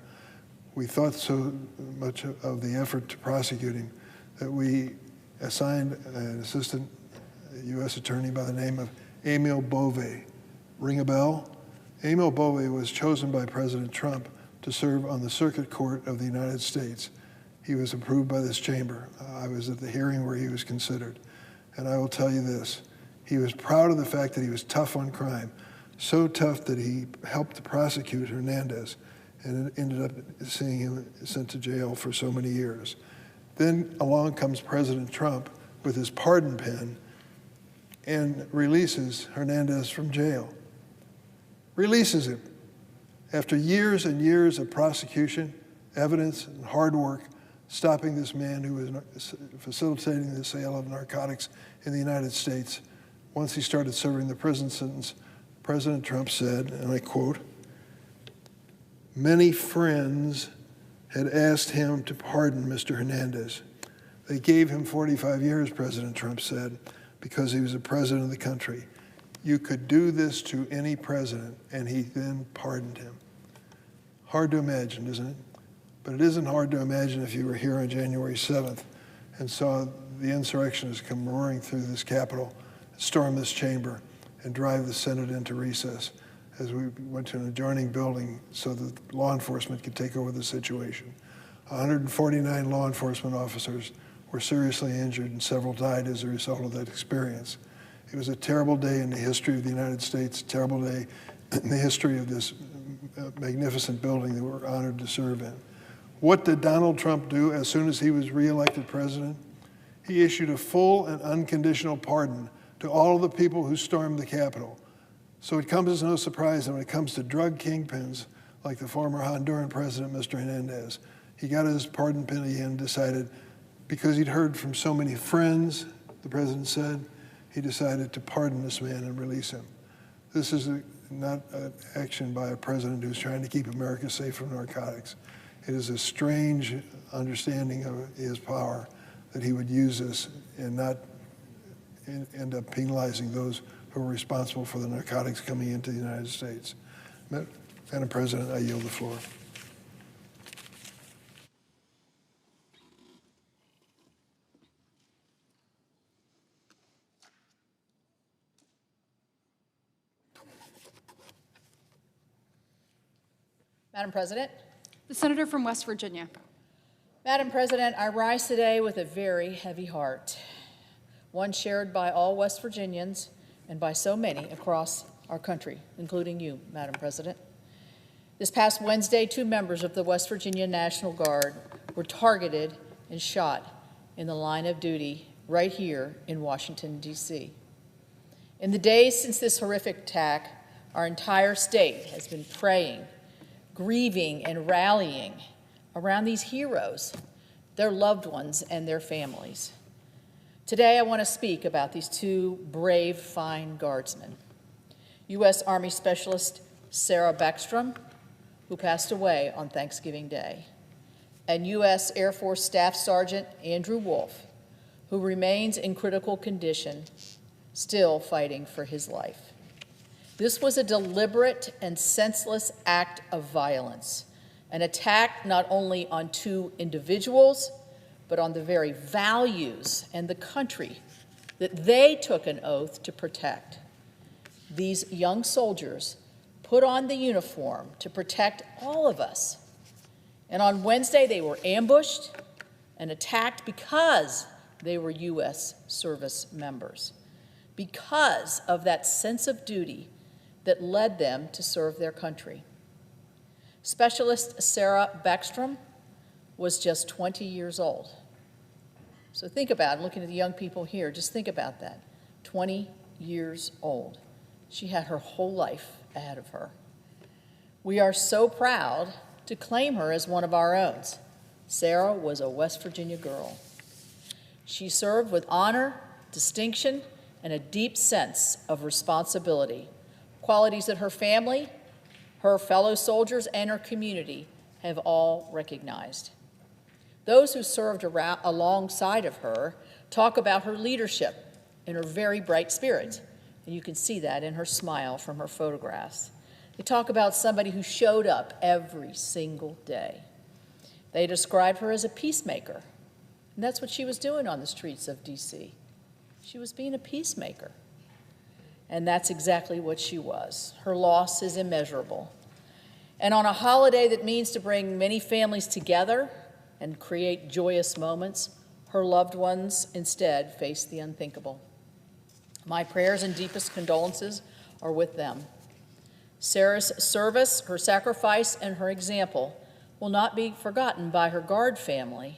we thought so much of the effort to prosecute him that we assigned an assistant U.S. attorney by the name of Emil Bove. Ring a bell? Emil Bove was chosen by President Trump to serve on the Circuit Court of the United States. He was approved by this chamber. I was at the hearing where he was considered. And I will tell you this, he was proud of the fact that he was tough on crime, so tough that he helped to prosecute Hernandez, and it ended up seeing him sent to jail for so many years. Then along comes President Trump with his pardon pen and releases Hernandez from jail. Releases him. After years and years of prosecution, evidence, and hard work, stopping this man who was facilitating the sale of narcotics in the United States, once he started serving the prison sentence, President Trump said, and I quote, many friends had asked him to pardon Mr. Hernandez. They gave him 45 years, President Trump said, because he was the president of the country. You could do this to any president, and he then pardoned him. Hard to imagine, isn't it? But it isn't hard to imagine if you were here on January 7th and saw the insurrectionists come roaring through this Capitol, storm this chamber, and drive the Senate into recess as we went to an adjoining building so that law enforcement could take over the situation. 149 law enforcement officers were seriously injured and several died as a result of that experience. It was a terrible day in the history of the United States, a terrible day in the history of this magnificent building that we're honored to serve in. What did Donald Trump do as soon as he was reelected president? He issued a full and unconditional pardon to all of the people who stormed the Capitol. So it comes as no surprise that when it comes to drug kingpins, like the former Honduran president, Mr. Hernandez, he got his pardon penny and decided, because he'd heard from so many friends, the president said, he decided to pardon this man and release him. This is not an action by a president who's trying to keep America safe from narcotics. It is a strange understanding of his power that he would use this and not end up penalizing those who are responsible for the narcotics coming into the United States. Madam President, I yield the floor. Madam President. The senator from West Virginia. Madam President, I rise today with a very heavy heart, one shared by all West Virginians and by so many across our country, including you, Madam President. This past Wednesday, 2 members of the West Virginia National Guard were targeted and shot in the line of duty right here in Washington, D.C. In the days since this horrific attack, our entire state has been praying, grieving, and rallying around these heroes, their loved ones, and their families. Today, I want to speak about these 2 brave, fine guardsmen. U.S. Army Specialist Sarah Beckstrom, who passed away on Thanksgiving Day, and U.S. Air Force Staff Sergeant Andrew Wolf, who remains in critical condition, still fighting for his life. This was a deliberate and senseless act of violence, an attack not only on 2 individuals, but on the very values and the country that they took an oath to protect. These young soldiers put on the uniform to protect all of us. And on Wednesday, they were ambushed and attacked because they were U.S. service members, because of that sense of duty that led them to serve their country. Specialist Sarah Beckstrom was just 20 years old. So think about it, looking at the young people here, just think about that. 20 years old. She had her whole life ahead of her. We are so proud to claim her as one of our own. Sarah was a West Virginia girl. She served with honor, distinction, and a deep sense of responsibility, qualities that her family, her fellow soldiers, and her community have all recognized. Those who served alongside of her talk about her leadership and her very bright spirit, and you can see that in her smile from her photographs. They talk about somebody who showed up every single day. They describe her as a peacemaker, and that's what she was doing on the streets of D.C. She was being a peacemaker, and that's exactly what she was. Her loss is immeasurable. And on a holiday that means to bring many families together and create joyous moments, her loved ones instead face the unthinkable. My prayers and deepest condolences are with them. Sarah's service, her sacrifice, and her example will not be forgotten by her Guard family,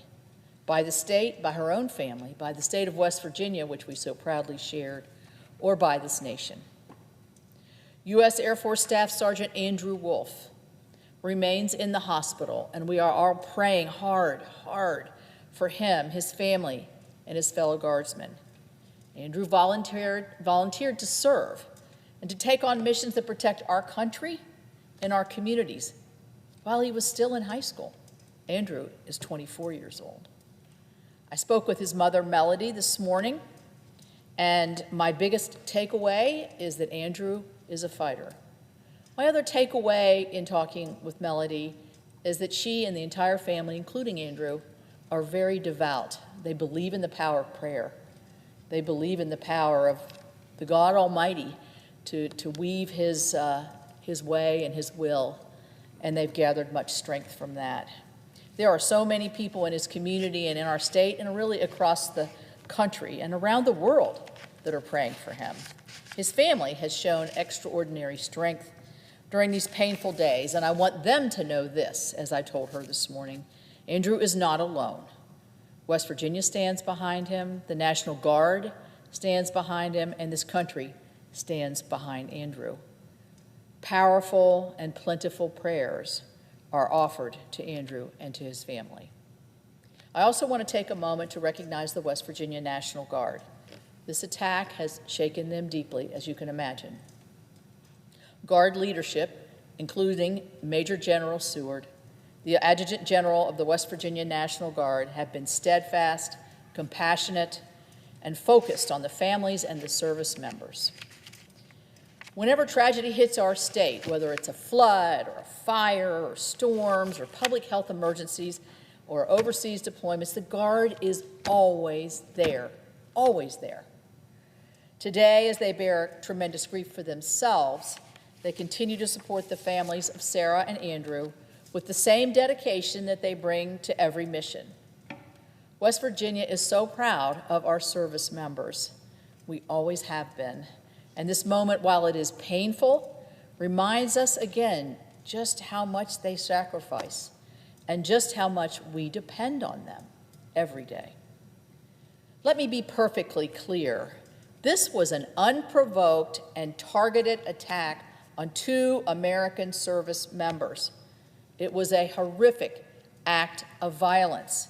by the state, by her own family, by the state of West Virginia, which we so proudly shared, or by this nation. U.S. Air Force Staff Sergeant Andrew Wolf remains in the hospital, and we are all praying hard for him, his family, and his fellow guardsmen. Andrew volunteered to serve and to take on missions that protect our country and our communities while he was still in high school. Andrew is 24 years old. I spoke with his mother, Melody, this morning, and my biggest takeaway is that Andrew is a fighter. My other takeaway in talking with Melody is that she and the entire family, including Andrew, are very devout. They believe in the power of prayer. They believe in the power of the God Almighty to weave his way and his will, and they've gathered much strength from that. There are so many people in his community and in our state and really across the country and around the world that are praying for him. His family has shown extraordinary strength during these painful days, and I want them to know this, as I told her this morning. Andrew is not alone. West Virginia stands behind him, the National Guard stands behind him, and this country stands behind Andrew. Powerful and plentiful prayers are offered to Andrew and to his family. I also want to take a moment to recognize the West Virginia National Guard. This attack has shaken them deeply, as you can imagine. Guard leadership, including Major General Seward, the Adjutant General of the West Virginia National Guard, have been steadfast, compassionate, and focused on the families and the service members. Whenever tragedy hits our state, whether it's a flood or a fire or storms or public health emergencies or overseas deployments, the Guard is always there, always there. Today, as they bear tremendous grief for themselves, they continue to support the families of Sarah and Andrew with the same dedication that they bring to every mission. West Virginia is so proud of our service members. We always have been. And this moment, while it is painful, reminds us again just how much they sacrifice and just how much we depend on them every day. Let me be perfectly clear. This was an unprovoked and targeted attack on 2 American service members. It was a horrific act of violence.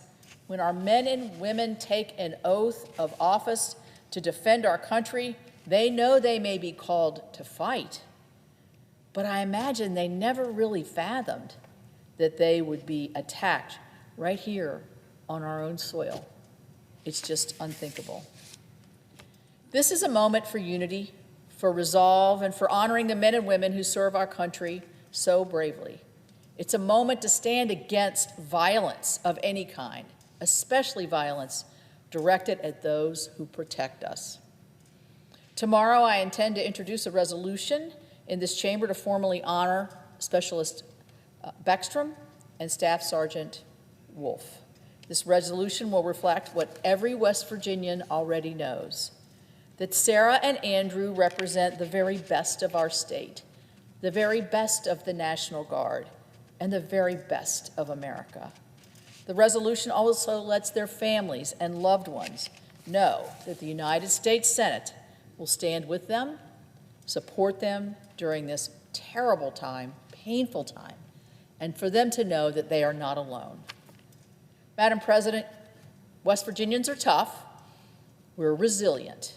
When our men and women take an oath of office to defend our country, they know they may be called to fight. But I imagine they never really fathomed that they would be attacked right here on our own soil. It's just unthinkable. This is a moment for unity, for resolve, and for honoring the men and women who serve our country so bravely. It's a moment to stand against violence of any kind, especially violence directed at those who protect us. Tomorrow, I intend to introduce a resolution in this chamber to formally honor Specialist Beckstrom and Staff Sergeant Wolf. This resolution will reflect what every West Virginian already knows, that Sarah and Andrew represent the very best of our state, the very best of the National Guard, and the very best of America. The resolution also lets their families and loved ones know that the United States Senate will stand with them, support them during this terrible time, painful time, and for them to know that they are not alone. Madam President, West Virginians are tough, we're resilient,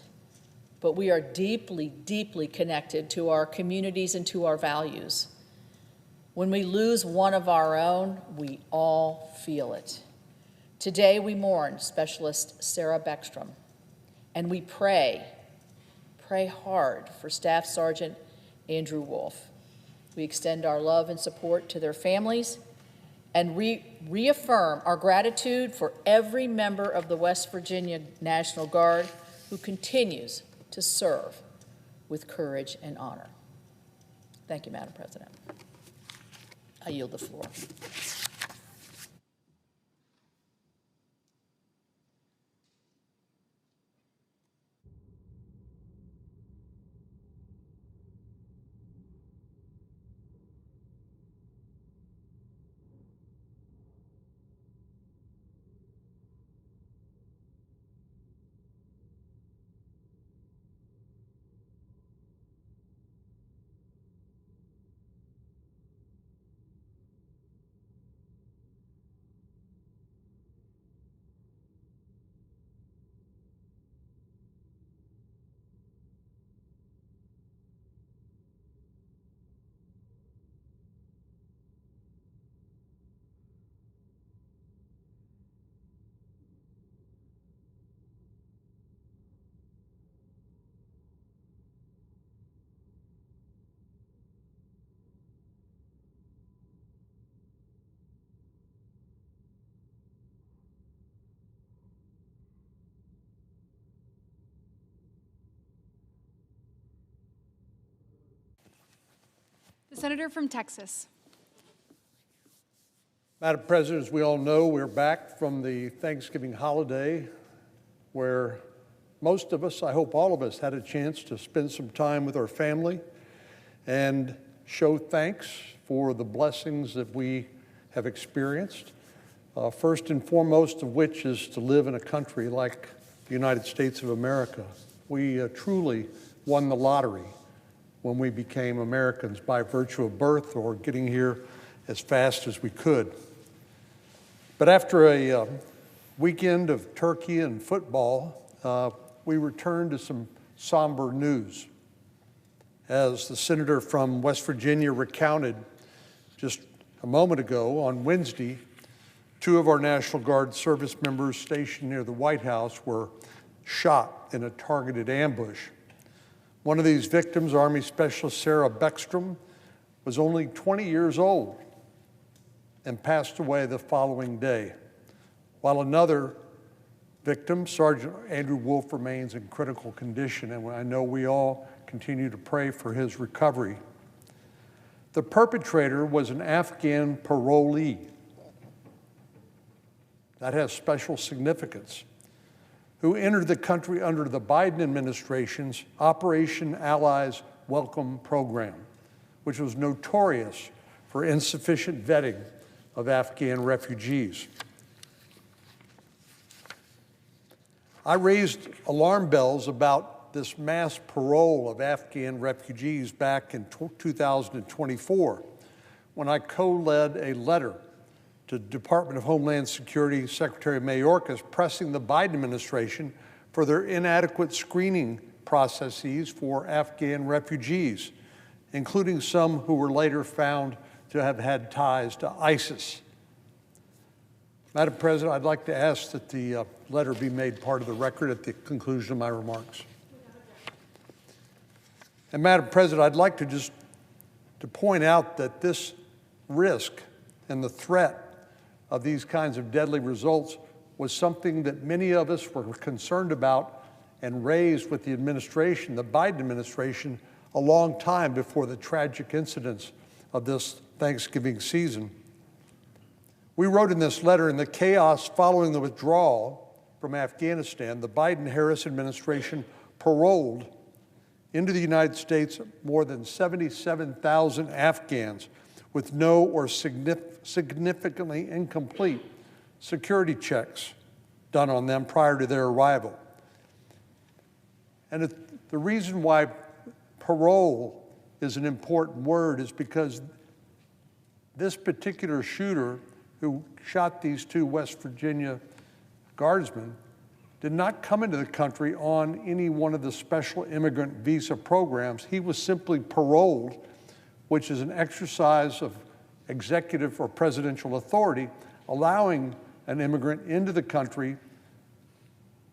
but we are deeply, deeply connected to our communities and to our values. When we lose one of our own, we all feel it. Today we mourn Specialist Sarah Beckstrom, and we pray hard for Staff Sergeant Andrew Wolf. We extend our love and support to their families and reaffirm our gratitude for every member of the West Virginia National Guard who continues to serve with courage and honor. Thank you, Madam President. I yield the floor. The senator from Texas. Madam President, as we all know, we're back from the Thanksgiving holiday where most of us, I hope all of us, had a chance to spend some time with our family and show thanks for the blessings that we have experienced. First and foremost of which is to live in a country like the United States of America. We truly won the lottery when we became Americans by virtue of birth or getting here as fast as we could. But after a weekend of turkey and football, we returned to some somber news. As the senator from West Virginia recounted just a moment ago, on Wednesday, 2 of our National Guard service members stationed near the White House were shot in a targeted ambush. One of these victims, Army Specialist Sarah Beckstrom, was only 20 years old and passed away the following day, while another victim, Sergeant Andrew Wolf, remains in critical condition, and I know we all continue to pray for his recovery. The perpetrator was an Afghan parolee. That has special significance, who entered the country under the Biden administration's Operation Allies Welcome program, which was notorious for insufficient vetting of Afghan refugees. I raised alarm bells about this mass parole of Afghan refugees back in 2024 when I co-led a letter to Department of Homeland Security Secretary Mayorkas pressing the Biden administration for their inadequate screening processes for Afghan refugees, including some who were later found to have had ties to ISIS. Madam President, I'd like to ask that the letter be made part of the record at the conclusion of my remarks. And Madam President, I'd like to point out that this risk and the threat of these kinds of deadly results was something that many of us were concerned about and raised with the administration, the Biden administration, a long time before the tragic incidents of this Thanksgiving season. We wrote in this letter, in the chaos following the withdrawal from Afghanistan, the Biden-Harris administration paroled into the United States more than 77,000 Afghans with no or significantly incomplete security checks done on them prior to their arrival. And the reason why parole is an important word is because this particular shooter who shot these 2 West Virginia guardsmen did not come into the country on any one of the special immigrant visa programs. He was simply paroled, which is an exercise of executive or presidential authority, allowing an immigrant into the country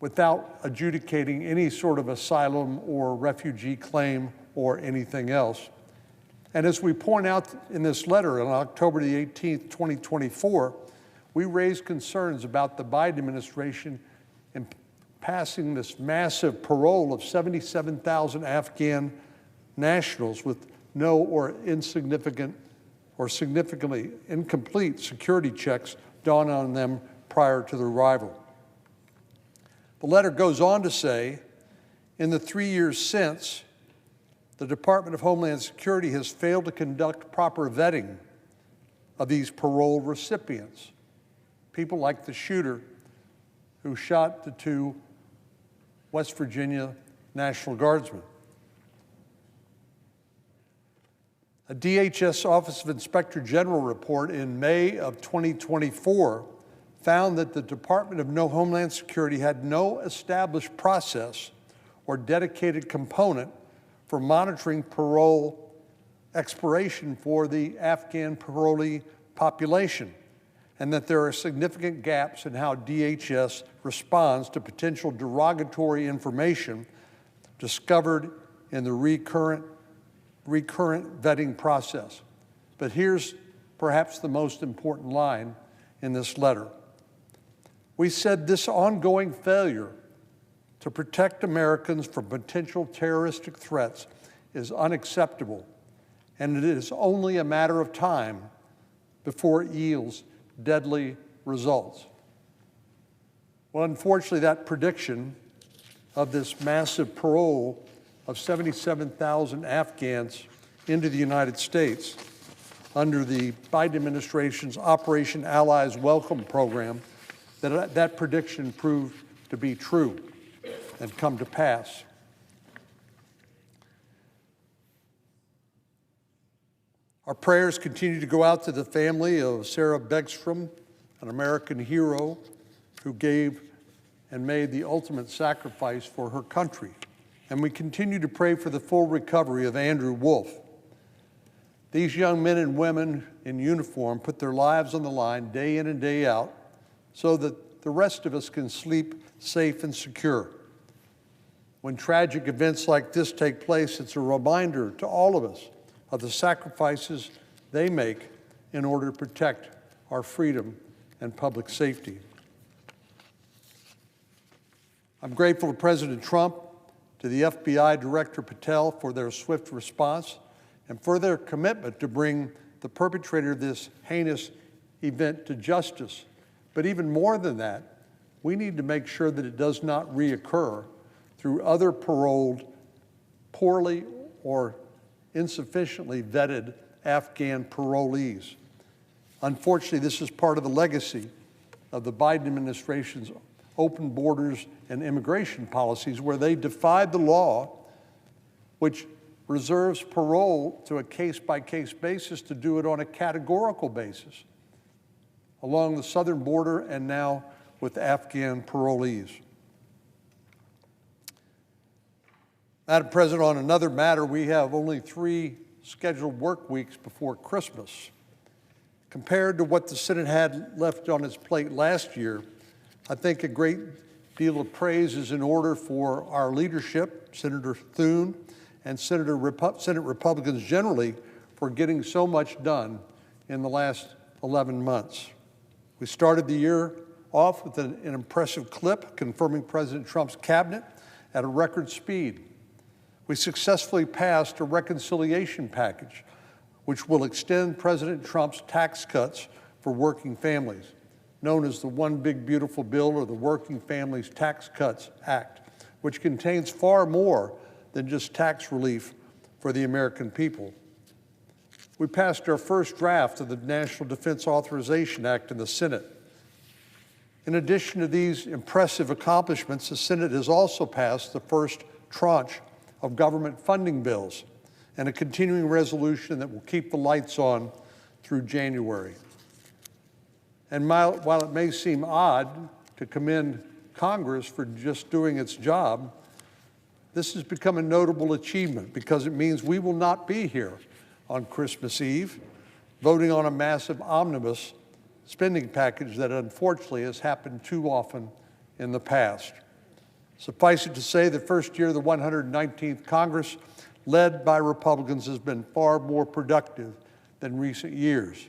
without adjudicating any sort of asylum or refugee claim or anything else. And as we point out in this letter on October the 18th, 2024, we raised concerns about the Biden administration in passing this massive parole of 77,000 Afghan nationals with no or insignificant or significantly incomplete security checks done on them prior to their arrival. The letter goes on to say, in the 3 years since, the Department of Homeland Security has failed to conduct proper vetting of these parole recipients, people like the shooter who shot the 2 West Virginia National Guardsmen. A DHS Office of Inspector General report in May of 2024 found that the Department of Homeland Security had no established process or dedicated component for monitoring parole expiration for the Afghan parolee population, and that there are significant gaps in how DHS responds to potential derogatory information discovered in the recurrent vetting process. But here's perhaps the most important line in this letter. We said this ongoing failure to protect Americans from potential terroristic threats is unacceptable, and it is only a matter of time before it yields deadly results. Well, unfortunately, that prediction of this massive parole of 77,000 Afghans into the United States under the Biden administration's Operation Allies Welcome program, that prediction proved to be true and come to pass. Our prayers continue to go out to the family of Sarah Begstrom, an American hero who gave and made the ultimate sacrifice for her country. And we continue to pray for the full recovery of Andrew Wolf. These young men and women in uniform put their lives on the line day in and day out so that the rest of us can sleep safe and secure. When tragic events like this take place, it's a reminder to all of us of the sacrifices they make in order to protect our freedom and public safety. I'm grateful to President Trump, to the FBI Director Patel for their swift response and for their commitment to bring the perpetrator of this heinous event to justice. But even more than that, we need to make sure that it does not reoccur through other paroled, poorly or insufficiently vetted Afghan parolees. Unfortunately, this is part of the legacy of the Biden administration's open borders and immigration policies, where they defied the law, which reserves parole to a case-by-case basis, to do it on a categorical basis along the southern border and now with Afghan parolees. Madam President, on another matter, we have only 3 scheduled work weeks before Christmas. Compared to what the Senate had left on its plate last year, I think a great deal of praise is in order for our leadership, Senator Thune, and Senate Republicans generally, for getting so much done in the last 11 months. We started the year off with an impressive clip confirming President Trump's cabinet at a record speed. We successfully passed a reconciliation package which will extend President Trump's tax cuts for working families, known as the One Big Beautiful Bill, or the Working Families Tax Cuts Act, which contains far more than just tax relief for the American people. We passed our first draft of the National Defense Authorization Act in the Senate. In addition to these impressive accomplishments, the Senate has also passed the first tranche of government funding bills and a continuing resolution that will keep the lights on through January. And while it may seem odd to commend Congress for just doing its job, this has become a notable achievement because it means we will not be here on Christmas Eve voting on a massive omnibus spending package that unfortunately has happened too often in the past. Suffice it to say, the first year of the 119th Congress, led by Republicans, has been far more productive than recent years.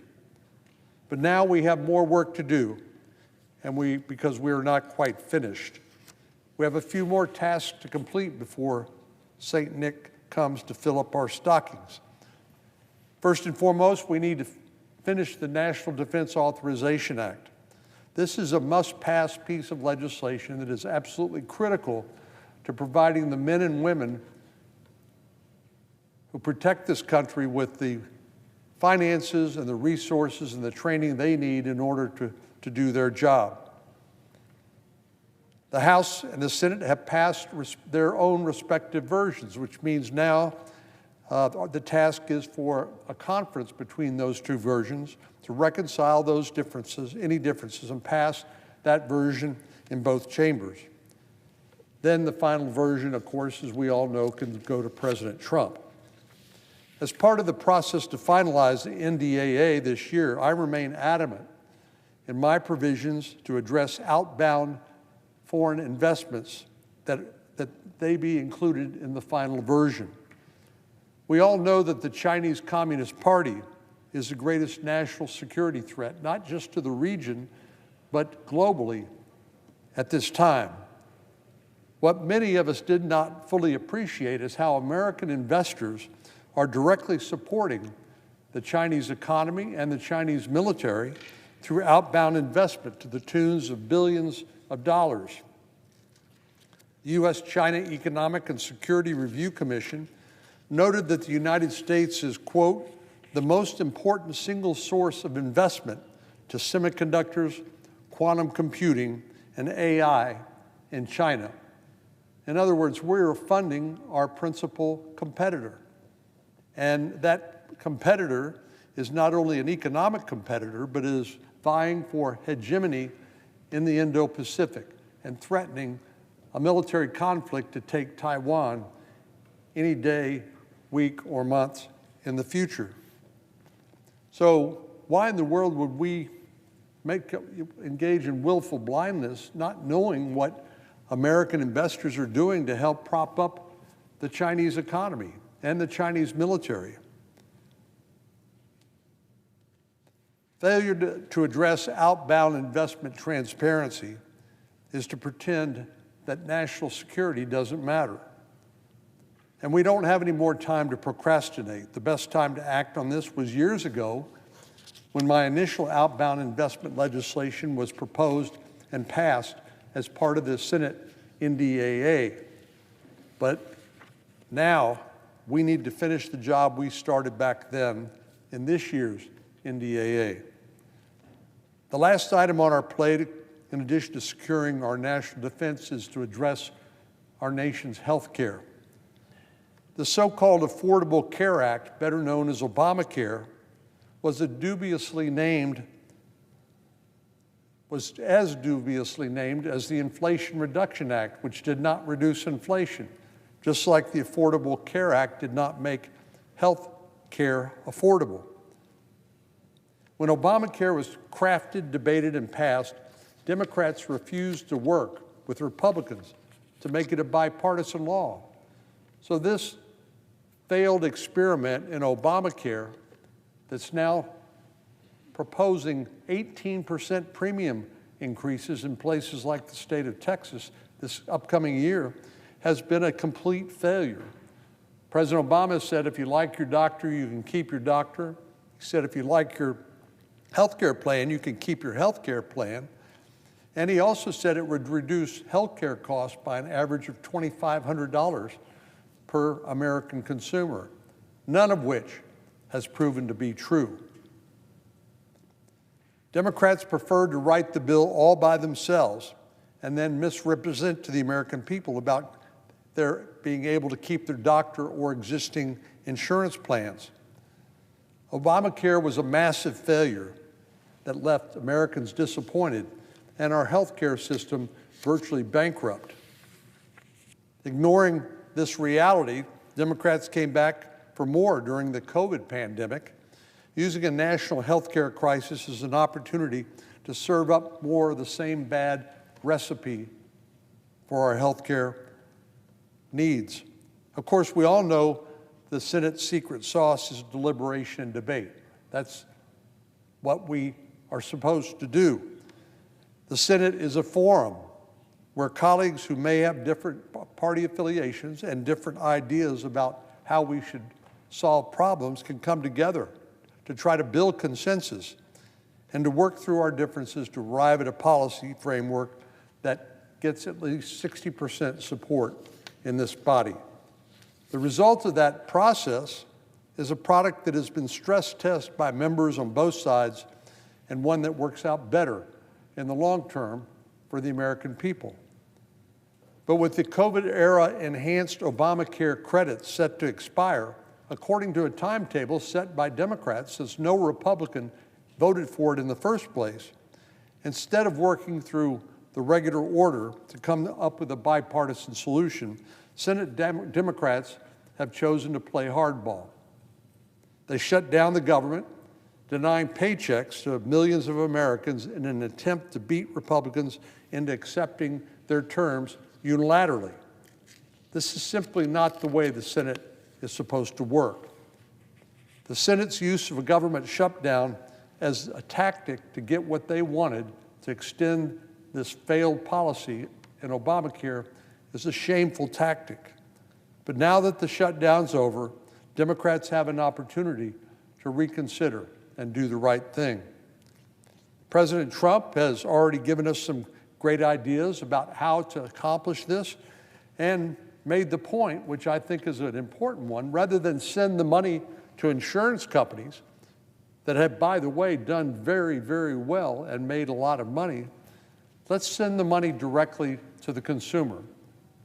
But now we have more work to do, and because we are not quite finished. We have a few more tasks to complete before St. Nick comes to fill up our stockings. First and foremost, we need to finish the National Defense Authorization Act. This is a must-pass piece of legislation that is absolutely critical to providing the men and women who protect this country with the finances and the resources and the training they need in order to do their job. The House and the Senate have passed their own respective versions, which means now the task is for a conference between those two versions to reconcile those differences, any differences, and pass that version in both chambers. Then the final version, of course, as we all know, can go to President Trump. As part of the process to finalize the NDAA this year, I remain adamant in my provisions to address outbound foreign investments that they be included in the final version. We all know that the Chinese Communist Party is the greatest national security threat, not just to the region, but globally at this time. What many of us did not fully appreciate is how American investors are directly supporting the Chinese economy and the Chinese military through outbound investment to the tunes of billions of dollars. The U.S.-China Economic and Security Review Commission noted that the United States is, quote, the most important single source of investment to semiconductors, quantum computing, and AI in China. In other words, we're funding our principal competitor. And that competitor is not only an economic competitor, but is vying for hegemony in the Indo-Pacific and threatening a military conflict to take Taiwan any day, week, or month in the future. So why in the world would we engage in willful blindness, not knowing what American investors are doing to help prop up the Chinese economy and the Chinese military? Failure to address outbound investment transparency is to pretend that national security doesn't matter. And we don't have any more time to procrastinate. The best time to act on this was years ago when my initial outbound investment legislation was proposed and passed as part of the Senate NDAA. But now we need to finish the job we started back then in this year's NDAA. The last item on our plate, in addition to securing our national defense, is to address our nation's health care. The so-called Affordable Care Act, better known as Obamacare, was as dubiously named as the Inflation Reduction Act, which did not reduce inflation, just like the Affordable Care Act did not make health care affordable. When Obamacare was crafted, debated, and passed, Democrats refused to work with Republicans to make it a bipartisan law. So this failed experiment in Obamacare that's now proposing 18% premium increases in places like the state of Texas this upcoming year has been a complete failure. President Obama said, if you like your doctor, you can keep your doctor. He said, if you like your health care plan, you can keep your health care plan. And he also said it would reduce health care costs by an average of $2,500 per American consumer, none of which has proven to be true. Democrats preferred to write the bill all by themselves and then misrepresent to the American people about their being able to keep their doctor or existing insurance plans. Obamacare was a massive failure that left Americans disappointed and our health care system virtually bankrupt. Ignoring this reality, Democrats came back for more during the COVID pandemic, using a national health care crisis as an opportunity to serve up more of the same bad recipe for our health care needs. Of course, we all know the Senate's secret sauce is deliberation and debate. That's what we are supposed to do. The Senate is a forum where colleagues who may have different party affiliations and different ideas about how we should solve problems can come together to try to build consensus and to work through our differences to arrive at a policy framework that gets at least 60% support in this body. The result of that process is a product that has been stress tested by members on both sides and one that works out better in the long term for the American people. But with the COVID-era enhanced Obamacare credits set to expire, according to a timetable set by Democrats, since no Republican voted for it in the first place, instead of working through the regular order to come up with a bipartisan solution, Senate Democrats have chosen to play hardball. They shut down the government, denying paychecks to millions of Americans in an attempt to beat Republicans into accepting their terms unilaterally. This is simply not the way the Senate is supposed to work. The Senate's use of a government shutdown as a tactic to get what they wanted to extend this failed policy in Obamacare is a shameful tactic. But now that the shutdown's over, Democrats have an opportunity to reconsider and do the right thing. President Trump has already given us some great ideas about how to accomplish this and made the point, which I think is an important one, rather than send the money to insurance companies that have, by the way, done very, very well and made a lot of money, let's send the money directly to the consumer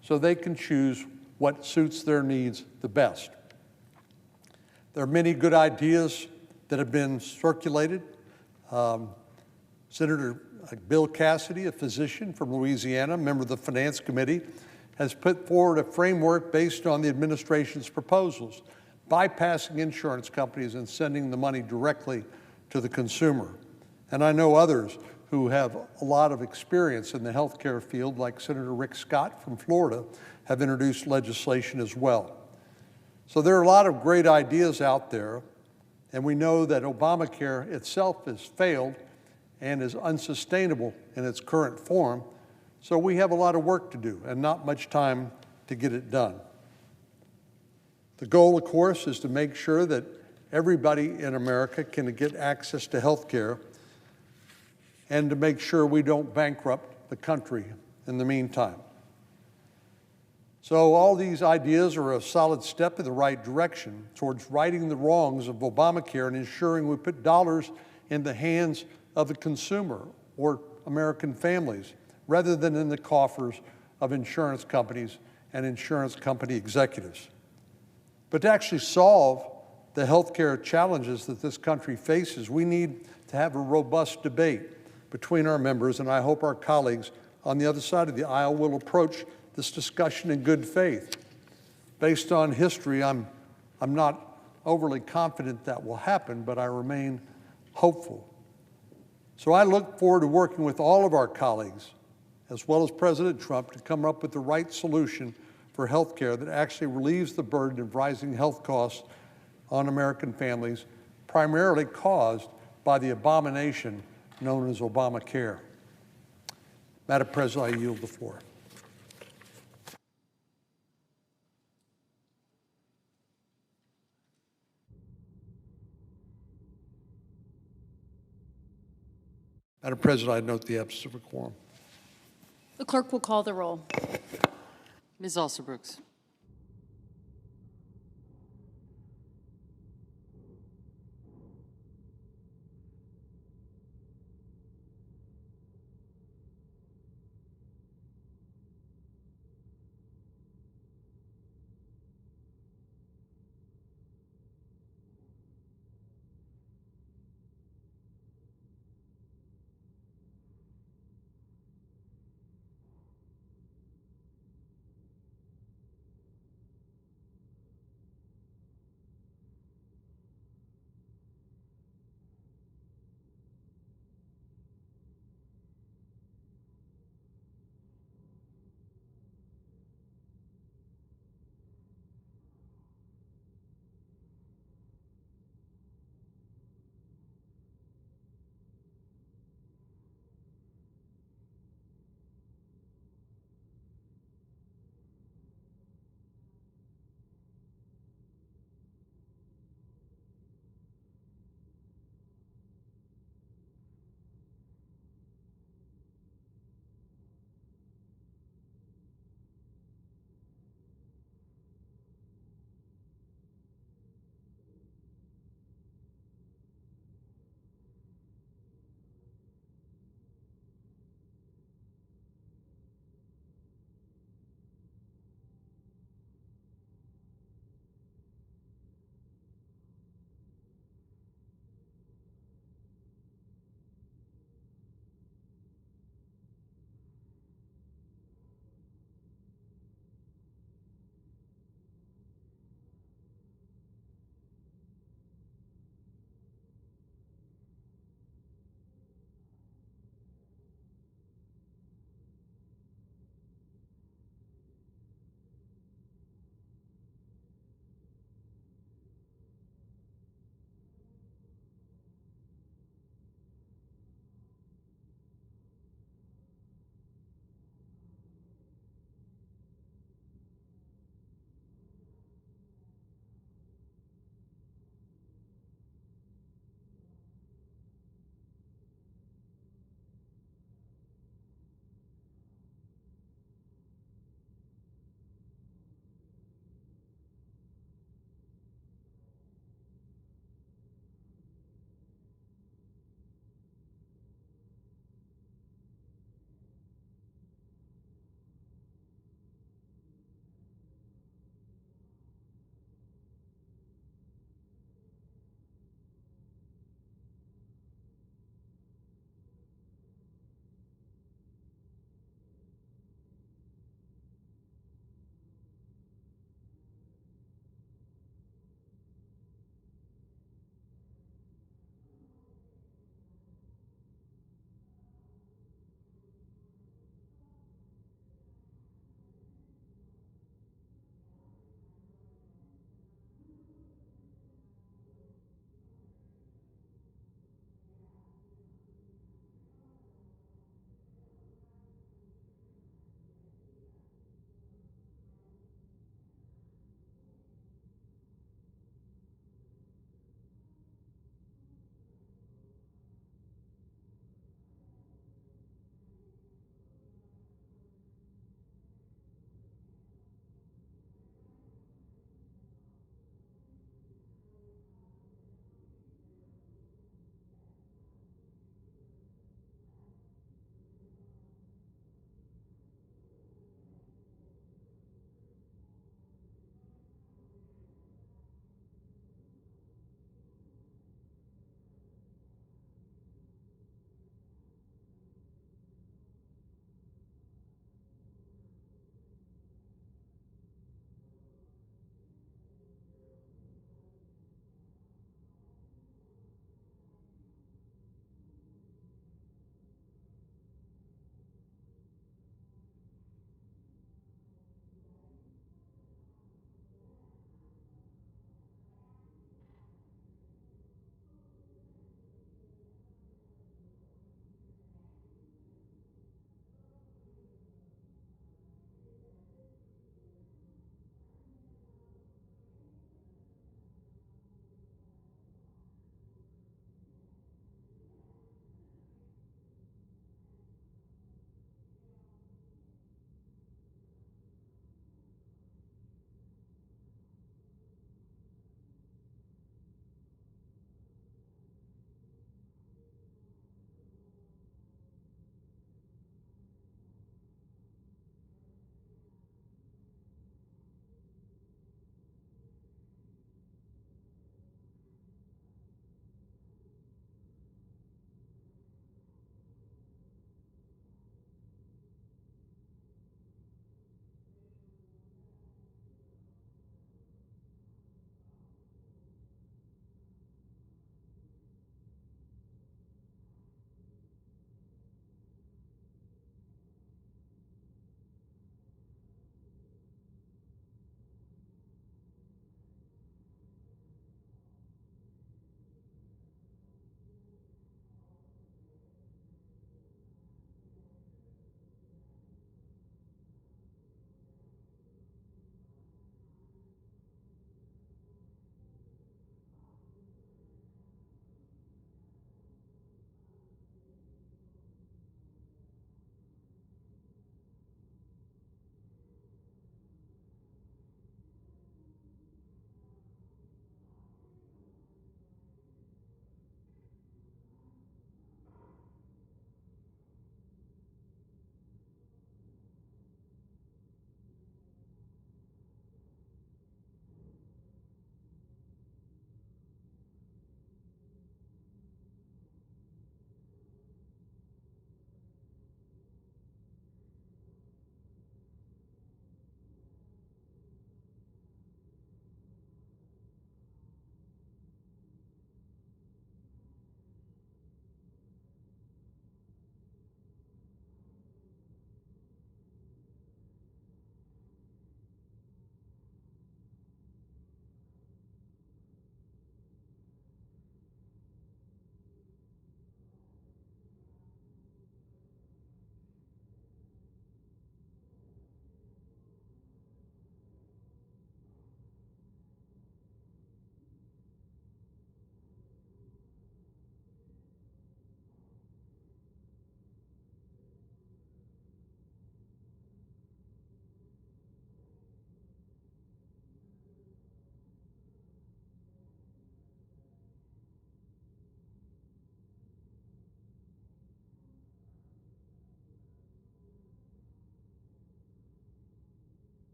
so they can choose what suits their needs the best. There are many good ideas that have been circulated. Senator Bill Cassidy, a physician from Louisiana, member of the Finance Committee, has put forward a framework based on the administration's proposals, bypassing insurance companies and sending the money directly to the consumer. And I know others who have a lot of experience in the healthcare field, like Senator Rick Scott from Florida, have introduced legislation as well. So there are a lot of great ideas out there, and we know that Obamacare itself has failed and is unsustainable in its current form. So we have a lot of work to do and not much time to get it done. The goal, of course, is to make sure that everybody in America can get access to health care and to make sure we don't bankrupt the country in the meantime. So all these ideas are a solid step in the right direction towards righting the wrongs of Obamacare and ensuring we put dollars in the hands of the consumer or American families, rather than in the coffers of insurance companies and insurance company executives. But to actually solve the healthcare challenges that this country faces, we need to have a robust debate between our members, and I hope our colleagues on the other side of the aisle will approach this discussion in good faith. Based on history, I'm not overly confident that will happen, but I remain hopeful. So I look forward to working with all of our colleagues, as well as President Trump, to come up with the right solution for health care that actually relieves the burden of rising health costs on American families, primarily caused by the abomination known as Obamacare. Madam President, I yield the floor. Madam President, I note the absence of a quorum. The clerk will call the roll. Ms. Alsobrooks.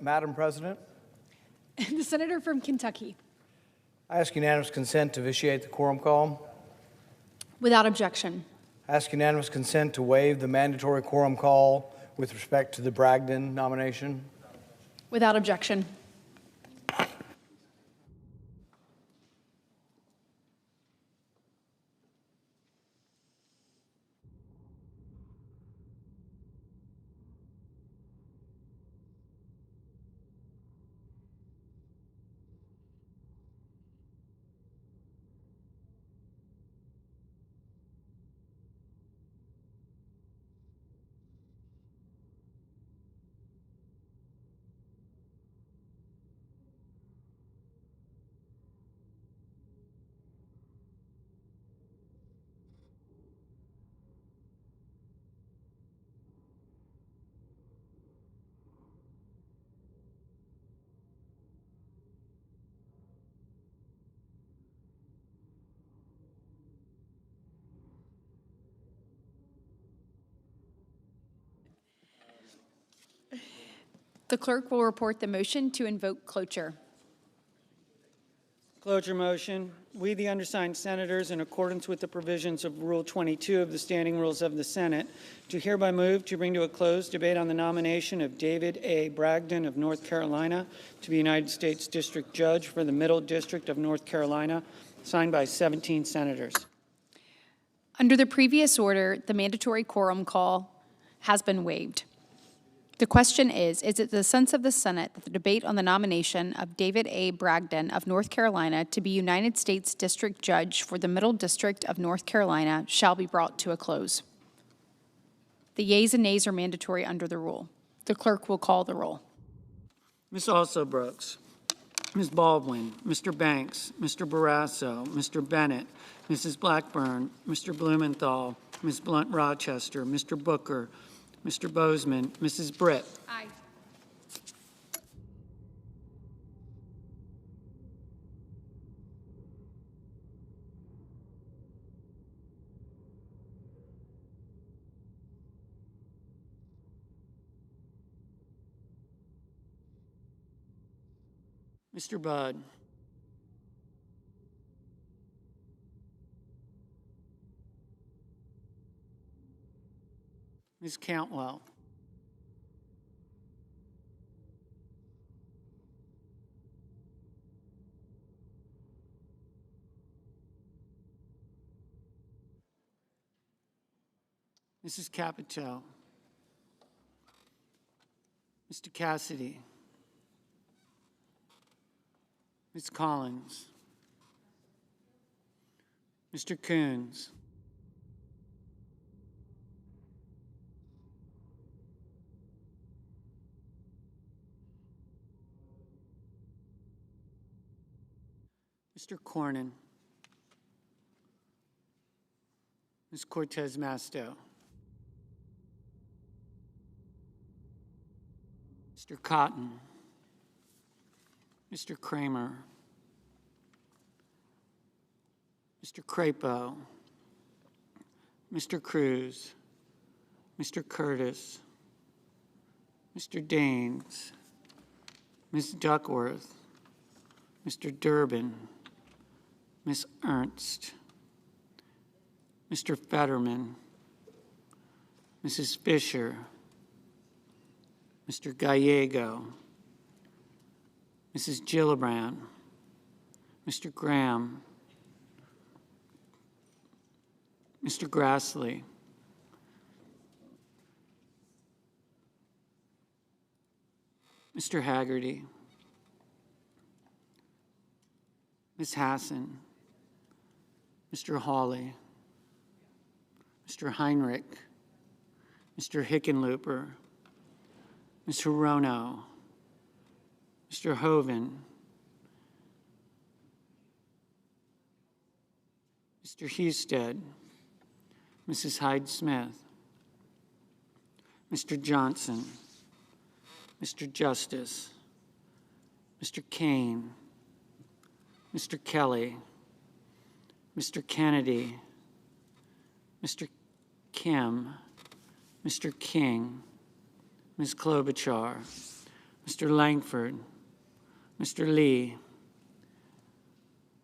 Madam President, The senator from Kentucky. I ask unanimous consent to vitiate the quorum call. Without objection. I ask unanimous consent to waive the mandatory quorum call with respect to the Bragdon nomination. Without objection. The clerk will report the motion to invoke cloture. Cloture motion. We, the undersigned senators, in accordance with the provisions of Rule 22 of the Standing Rules of the Senate, do hereby move to bring to a close debate on the nomination of David A. Bragdon of North Carolina to be United States District Judge for the Middle District of North Carolina, signed by 17 senators. Under the previous order, the mandatory quorum call has been waived. The question is it the sense of the Senate that the debate on the nomination of David A. Bragdon of North Carolina to be United States District Judge for the Middle District of North Carolina shall be brought to a close? The yeas and nays are mandatory under the rule. The clerk will call the roll. Ms. Alsobrooks, Ms. Baldwin, Mr. Banks, Mr. Barrasso, Mr. Bennett, Mrs. Blackburn, Mr. Blumenthal, Ms. Blunt Rochester, Mr. Booker, Mr. Bozeman, Mrs. Britt. Aye. Mr. Budd. Ms. Cantwell. Mrs. Capito. Mr. Cassidy. Ms. Collins. Mr. Coons. Mr. Cornyn. Ms. Cortez Masto. Mr. Cotton. Mr. Kramer. Mr. Crapo. Mr. Cruz. Mr. Curtis. Mr. Daines. Ms. Duckworth. Mr. Durbin. Ms. Ernst, Mr. Fetterman, Mrs. Fisher, Mr. Gallego, Mrs. Gillibrand, Mr. Graham, Mr. Grassley, Mr. Haggerty, Ms. Hassan, Mr. Hawley, Mr. Heinrich, Mr. Hickenlooper, Ms. Hirono, Mr. Hoven, Mr. Husted, Mrs. Hyde-Smith, Mr. Johnson, Mr. Justice, Mr. Kane, Mr. Kelly, Mr. Kennedy, Mr. Kim, Mr. King, Ms. Klobuchar, Mr. Langford, Mr. Lee,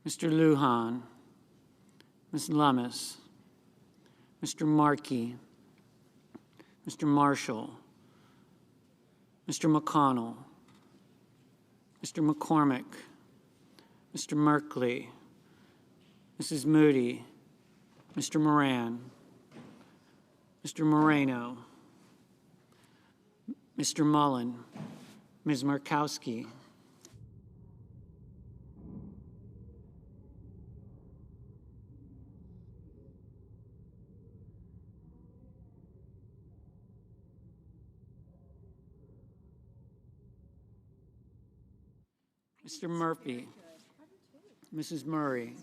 Mr. Lujan, Ms. Lummis, Mr. Markey, Mr. Marshall, Mr. McConnell, Mr. McCormick, Mr. Merkley, Mrs. Moody, Mr. Moran, Mr. Moreno, Mr. Mullen, Ms. Markowski, Mr. Murphy, Mrs. Murray,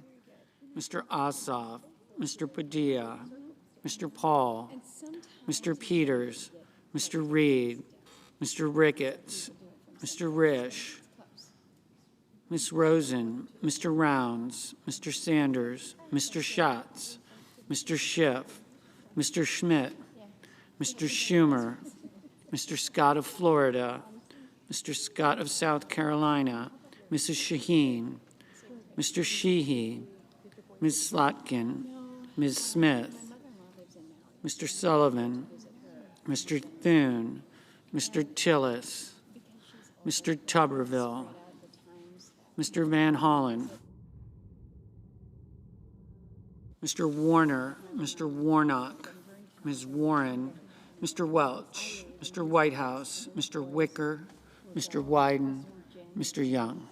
Mr. Ossoff, Mr. Padilla, Mr. Paul, Mr. Peters, Mr. Reed, Mr. Ricketts, Mr. Risch, Ms. Rosen, Mr. Rounds, Mr. Sanders, Mr. Schatz, Mr. Schiff, Mr. Schmidt, Mr. Schumer, Mr. Scott of Florida, Mr. Scott of South Carolina, Mrs. Shaheen, Mr. Sheehy, Ms. Slotkin, Ms. Smith, Mr. Sullivan, Mr. Thune, Mr. Tillis, Mr. Tuberville, Mr. Van Hollen, Mr. Warner, Mr. Warnock, Ms. Warren, Mr. Welch, Mr. Whitehouse, Mr. Wicker, Mr. Wyden, Mr. Young.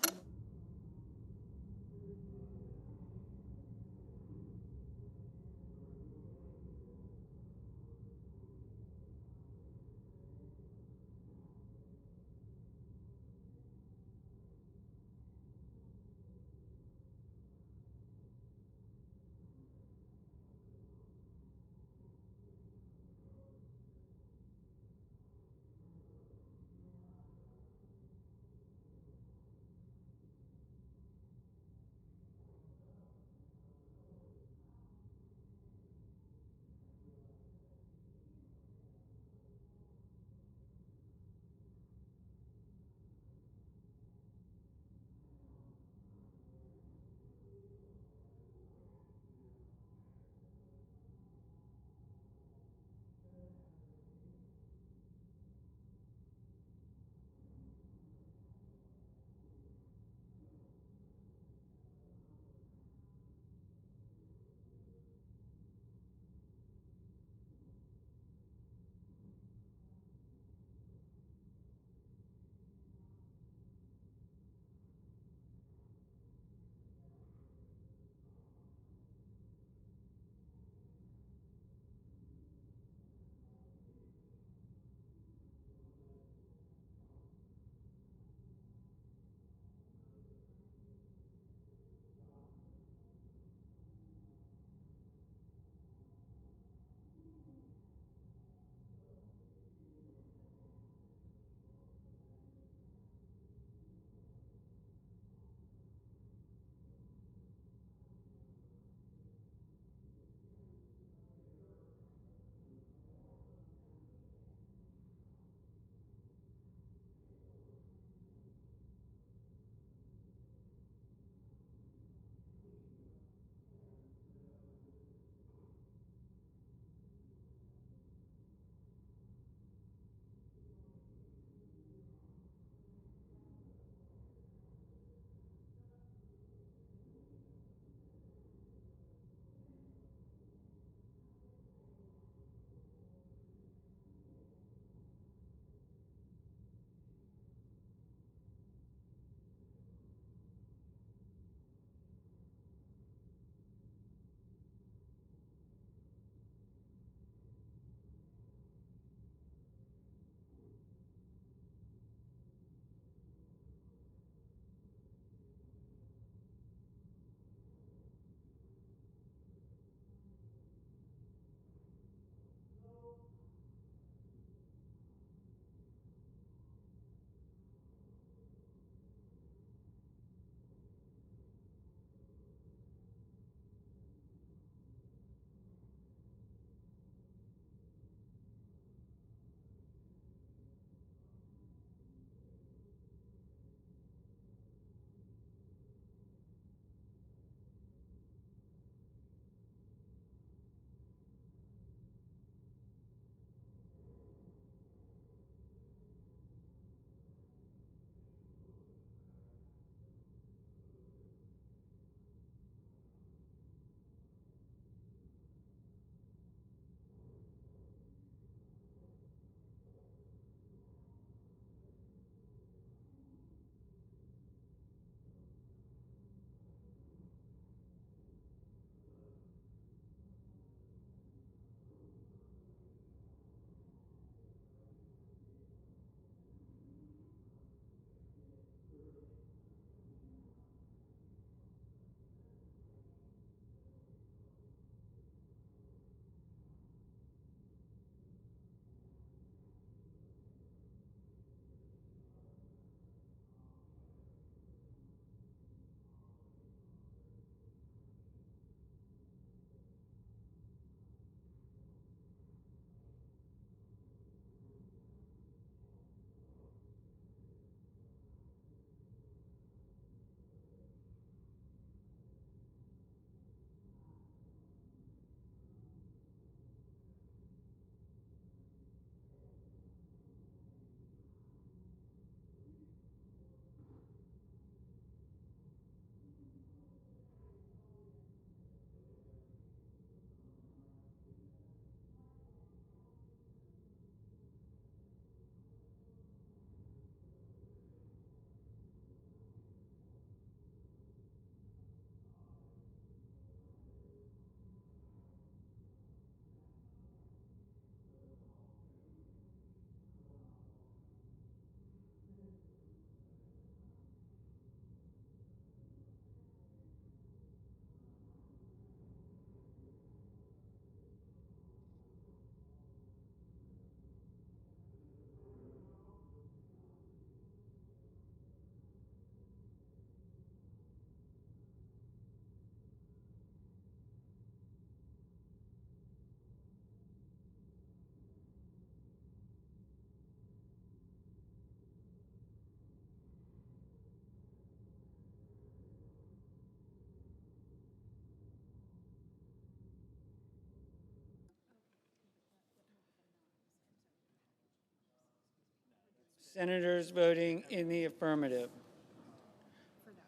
Senators voting in the affirmative: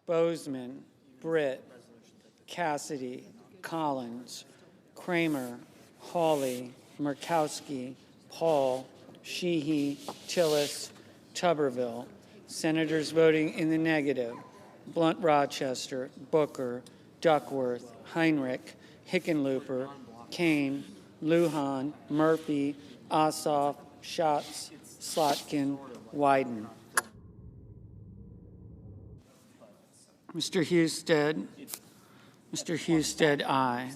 Bozeman, Britt, Cassidy, Collins, Kramer, Hawley, Murkowski, Paul, Sheehy, Tillis, Tuberville. Senators voting in the negative: Blunt Rochester, Booker, Duckworth, Heinrich, Hickenlooper, Kane, Lujan, Murphy, Ossoff, Schatz, Slotkin, Wyden. Mr. Husted. Mr. Husted, aye.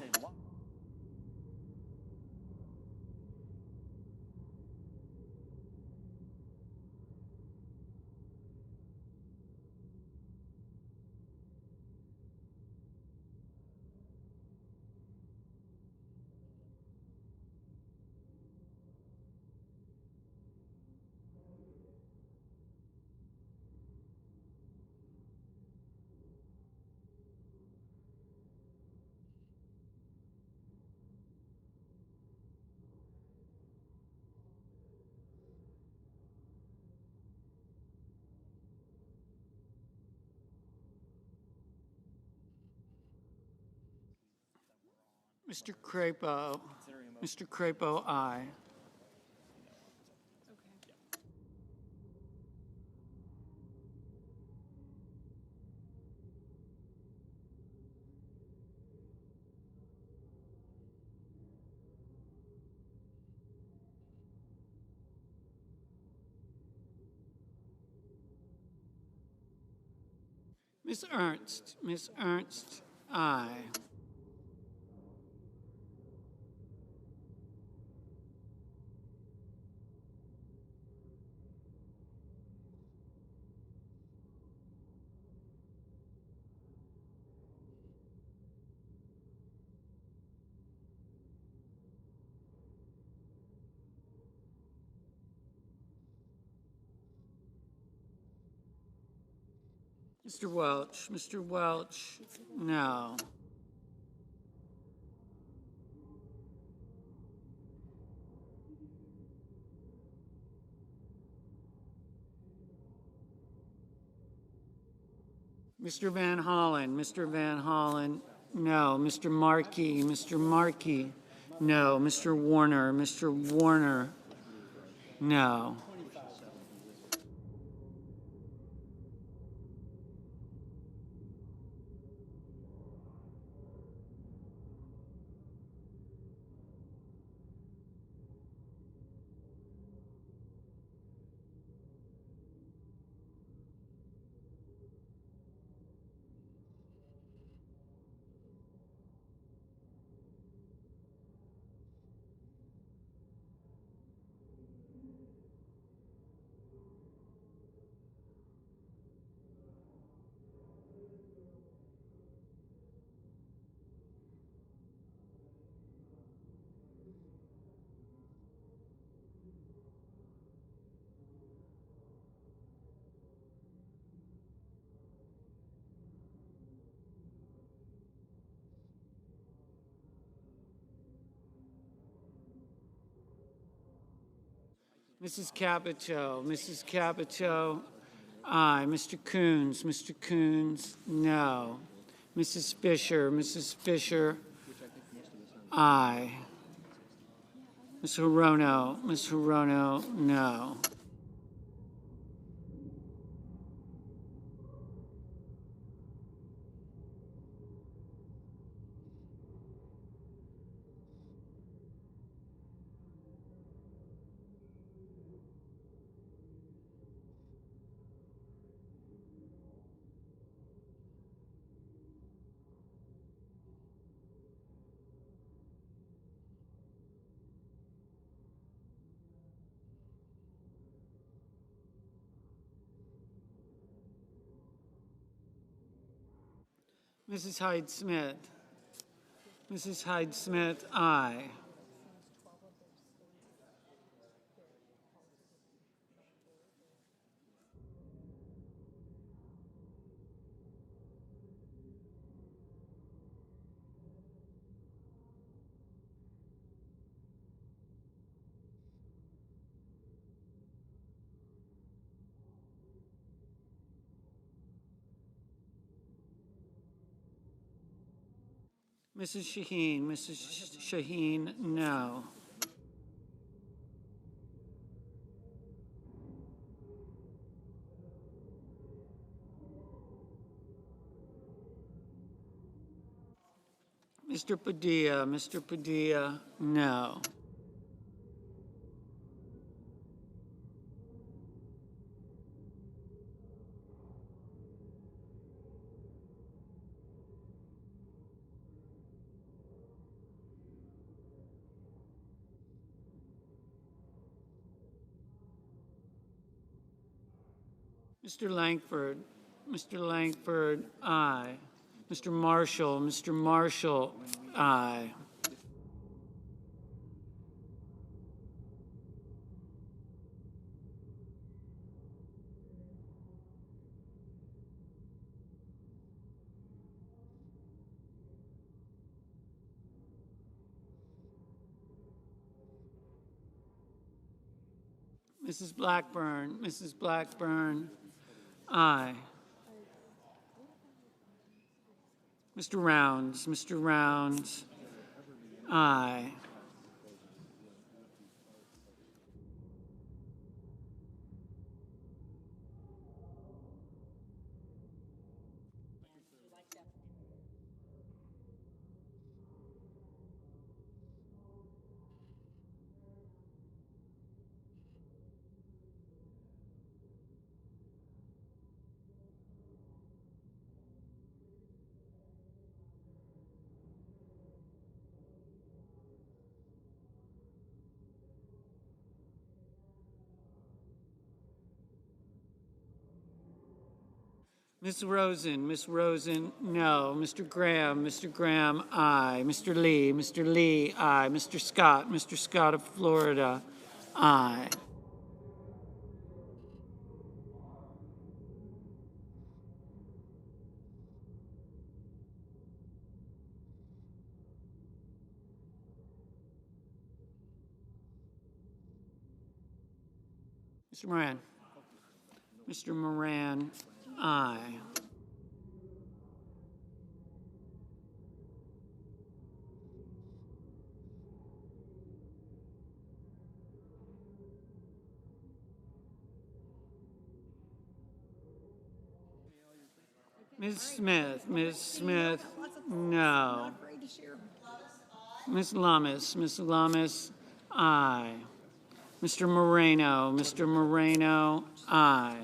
Mr. Crapo. Mr. Crapo, aye. Ms. Ernst. Ms. Ernst, aye. Mr. Welch. Mr. Welch, no. Mr. Van Hollen. Mr. Van Hollen, no. Mr. Markey. Mr. Markey, no. Mr. Warner. Mr. Warner, no. Mrs. Capito. Mrs. Capito, aye. Mr. Coons. Mr. Coons, no. Mrs. Fisher. Mrs. Fisher, aye. Ms. Hirono. Ms. Hirono, no. Mrs. Hyde Smith. Mrs. Hyde Smith, aye. Mrs. Shaheen, Mrs. Shaheen, no. Mr. Padilla, no. Mr. Langford, aye. Mr. Marshall, aye. Mrs. Blackburn, aye. Mr. Rounds, aye. Ms. Rosen, no. Mr. Graham, aye. Mr. Lee, aye. Mr. Scott of Florida, aye. Mr. Moran, aye. Ms. Smith, no. Ms. Lummis, aye. Mr. Moreno, aye.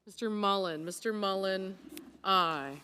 Mr. Mullen, aye.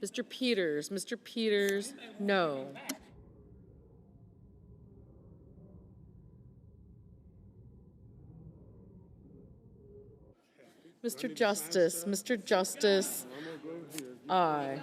Mr. Peters, no. Mr. Justice, aye.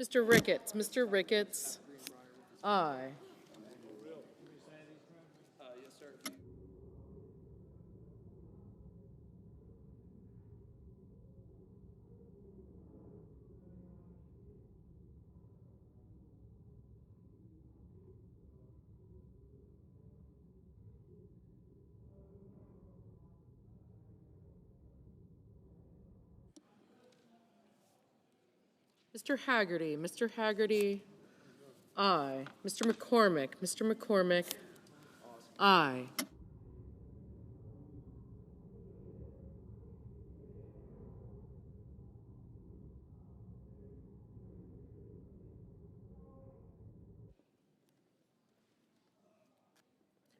Mr. Ricketts, aye. Mr. Haggerty, aye. Mr. McCormick, aye.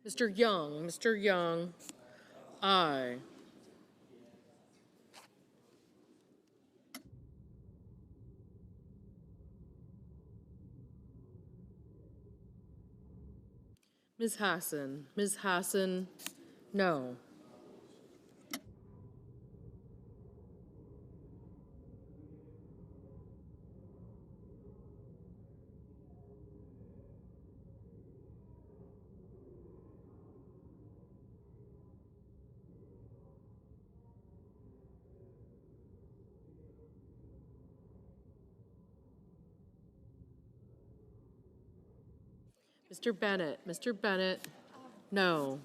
Mr. Young, aye. Ms. Hassan, no. Mr. Bennett, no.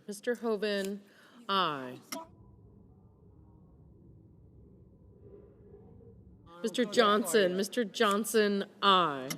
Mr. Hoven, aye. Mr. Johnson, aye.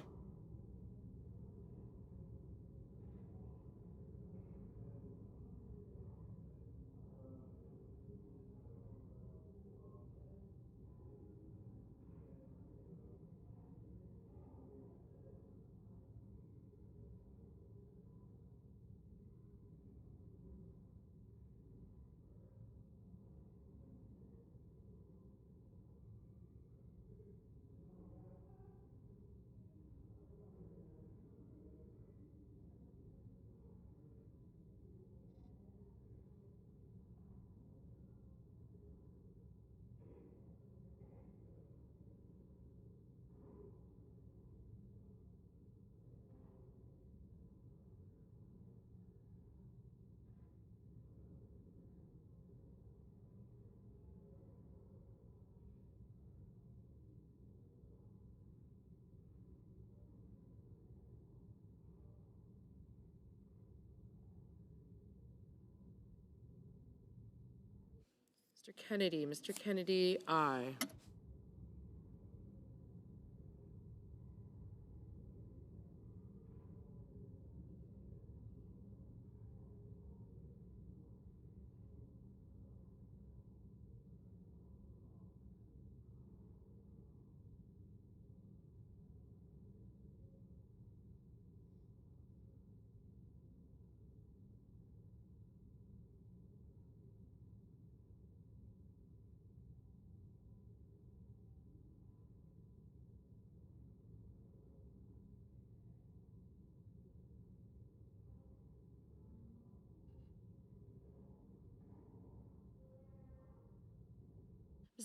Mr. Kennedy, aye.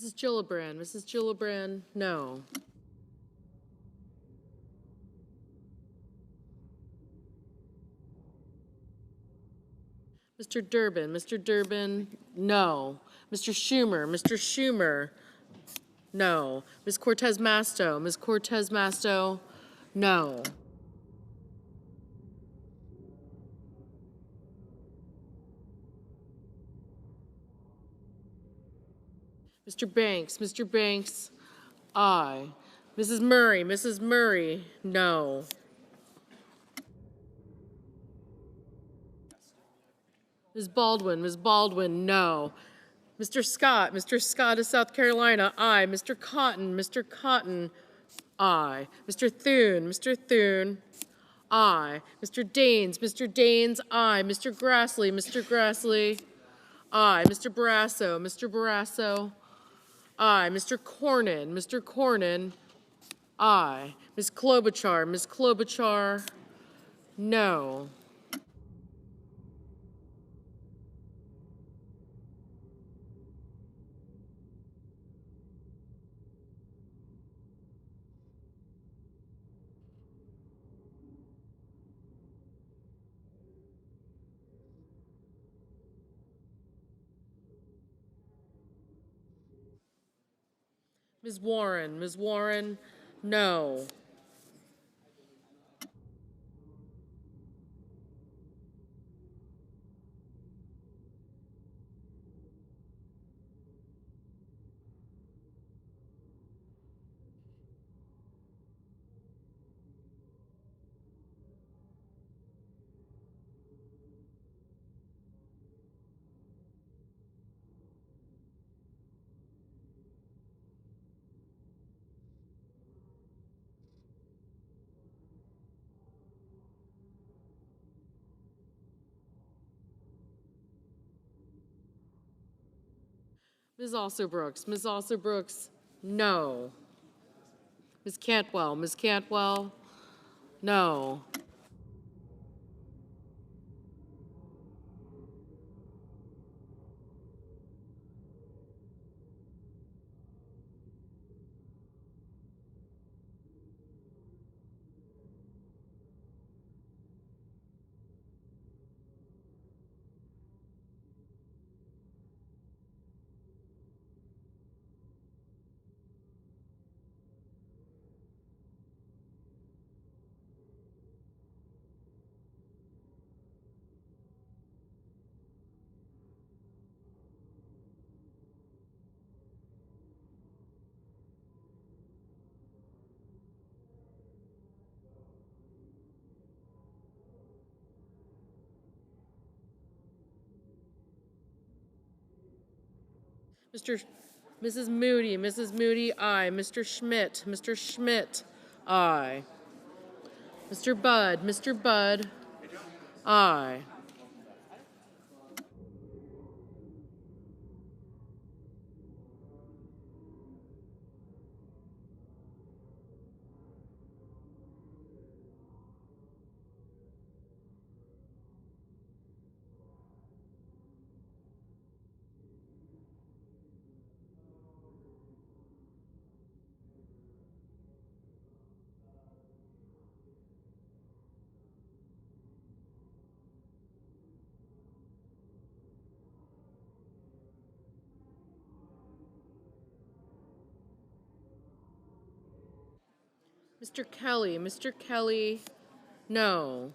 Mrs. Gillibrand, Mrs. Gillibrand, no. Mr. Durbin, no. Mr. Schumer, no. Ms. Cortez Masto, no. Mr. Banks, aye. Mrs. Murray, no. Ms. Baldwin, no. Mr. Scott of South Carolina, aye. Mr. Cotton, aye. Mr. Thune, aye. Mr. Daines, aye. Mr. Grassley, aye. Mr. Barrasso, aye. Mr. Cornyn, aye. Ms. Klobuchar, no. Ms. Warren, no. Ms. Alsobrooks, no. Ms. Cantwell, no. Mrs. Moody, aye. Mr. Schmidt, aye. Mr. Budd, aye. Mr. Kelly, no.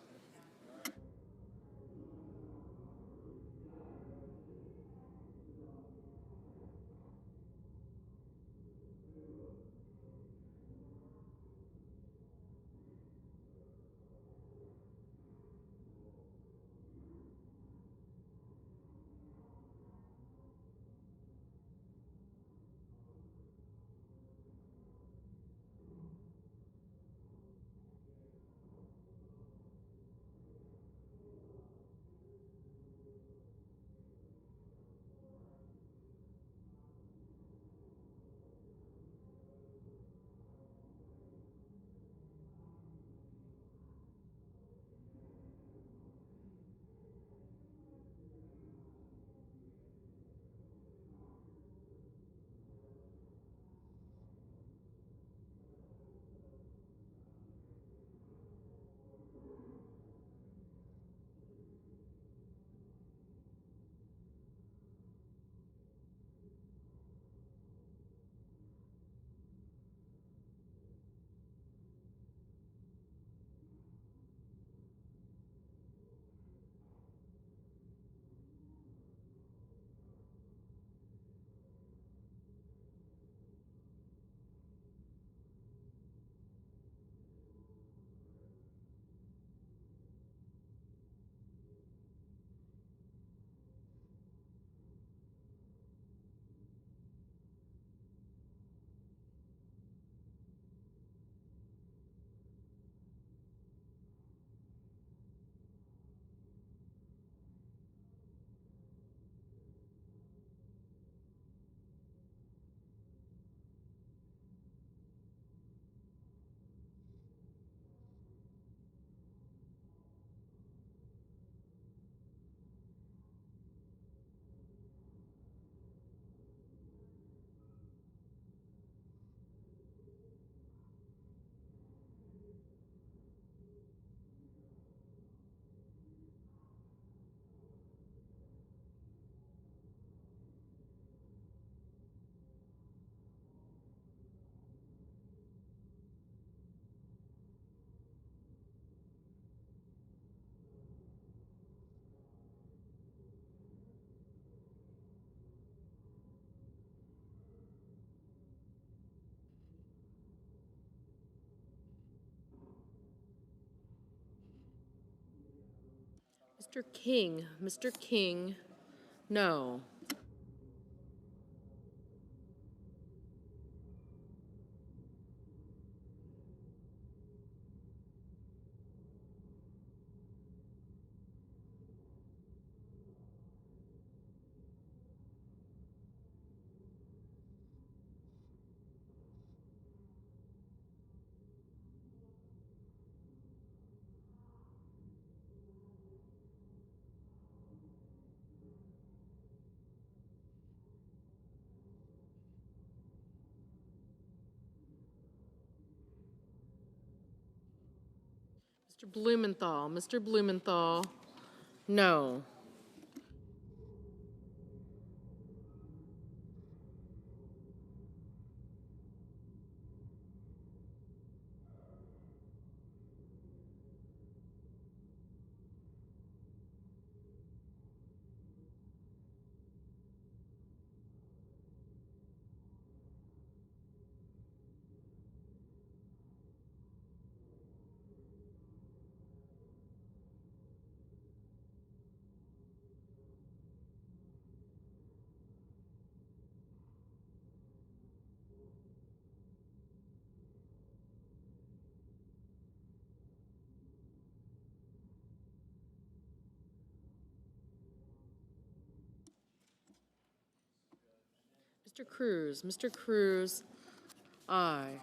Mr. King, no. Mr. Blumenthal, no. Mr. Cruz, aye.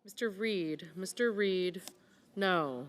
Mr. Reed, no.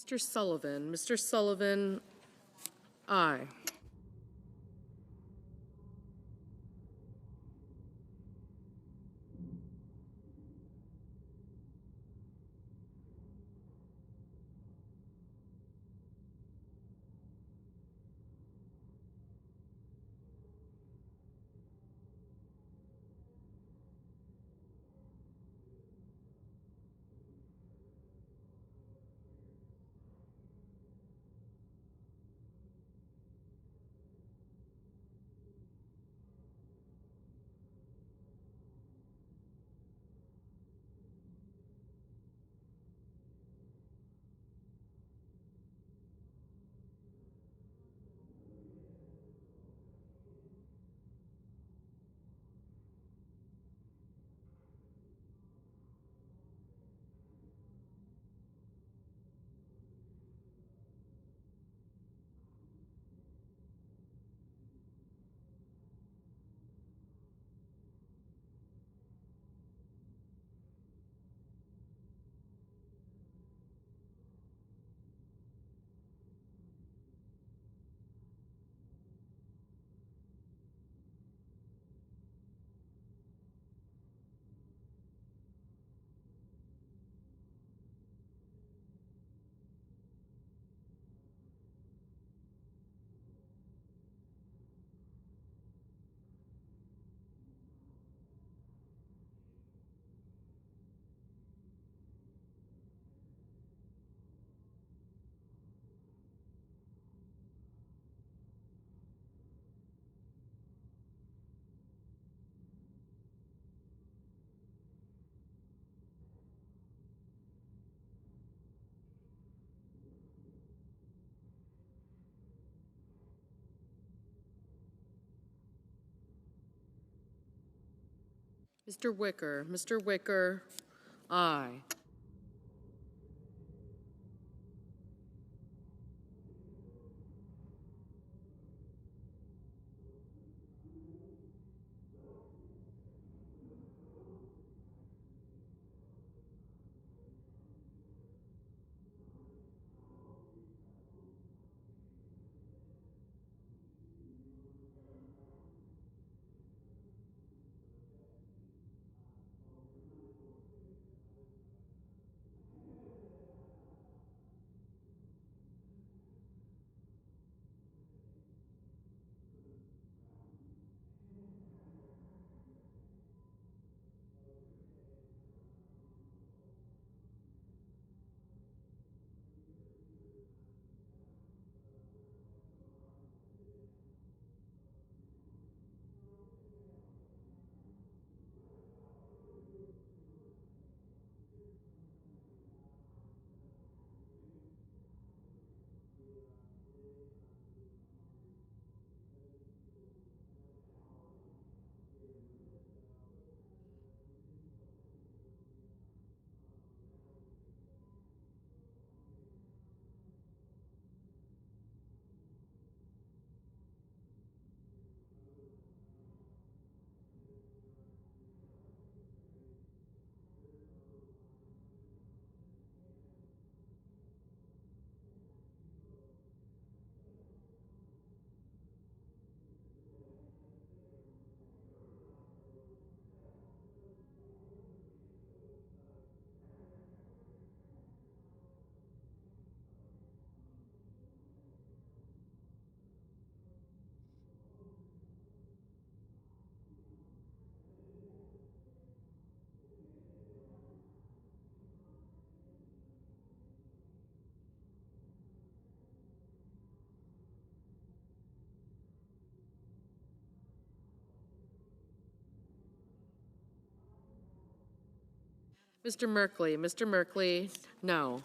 Mr. Sullivan. Mr. Sullivan, aye. Mr. Wicker. Mr. Wicker, aye. Mr. Merkley. Mr. Merkley, no.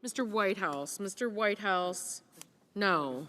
Mr. Whitehouse. Mr. Whitehouse, no.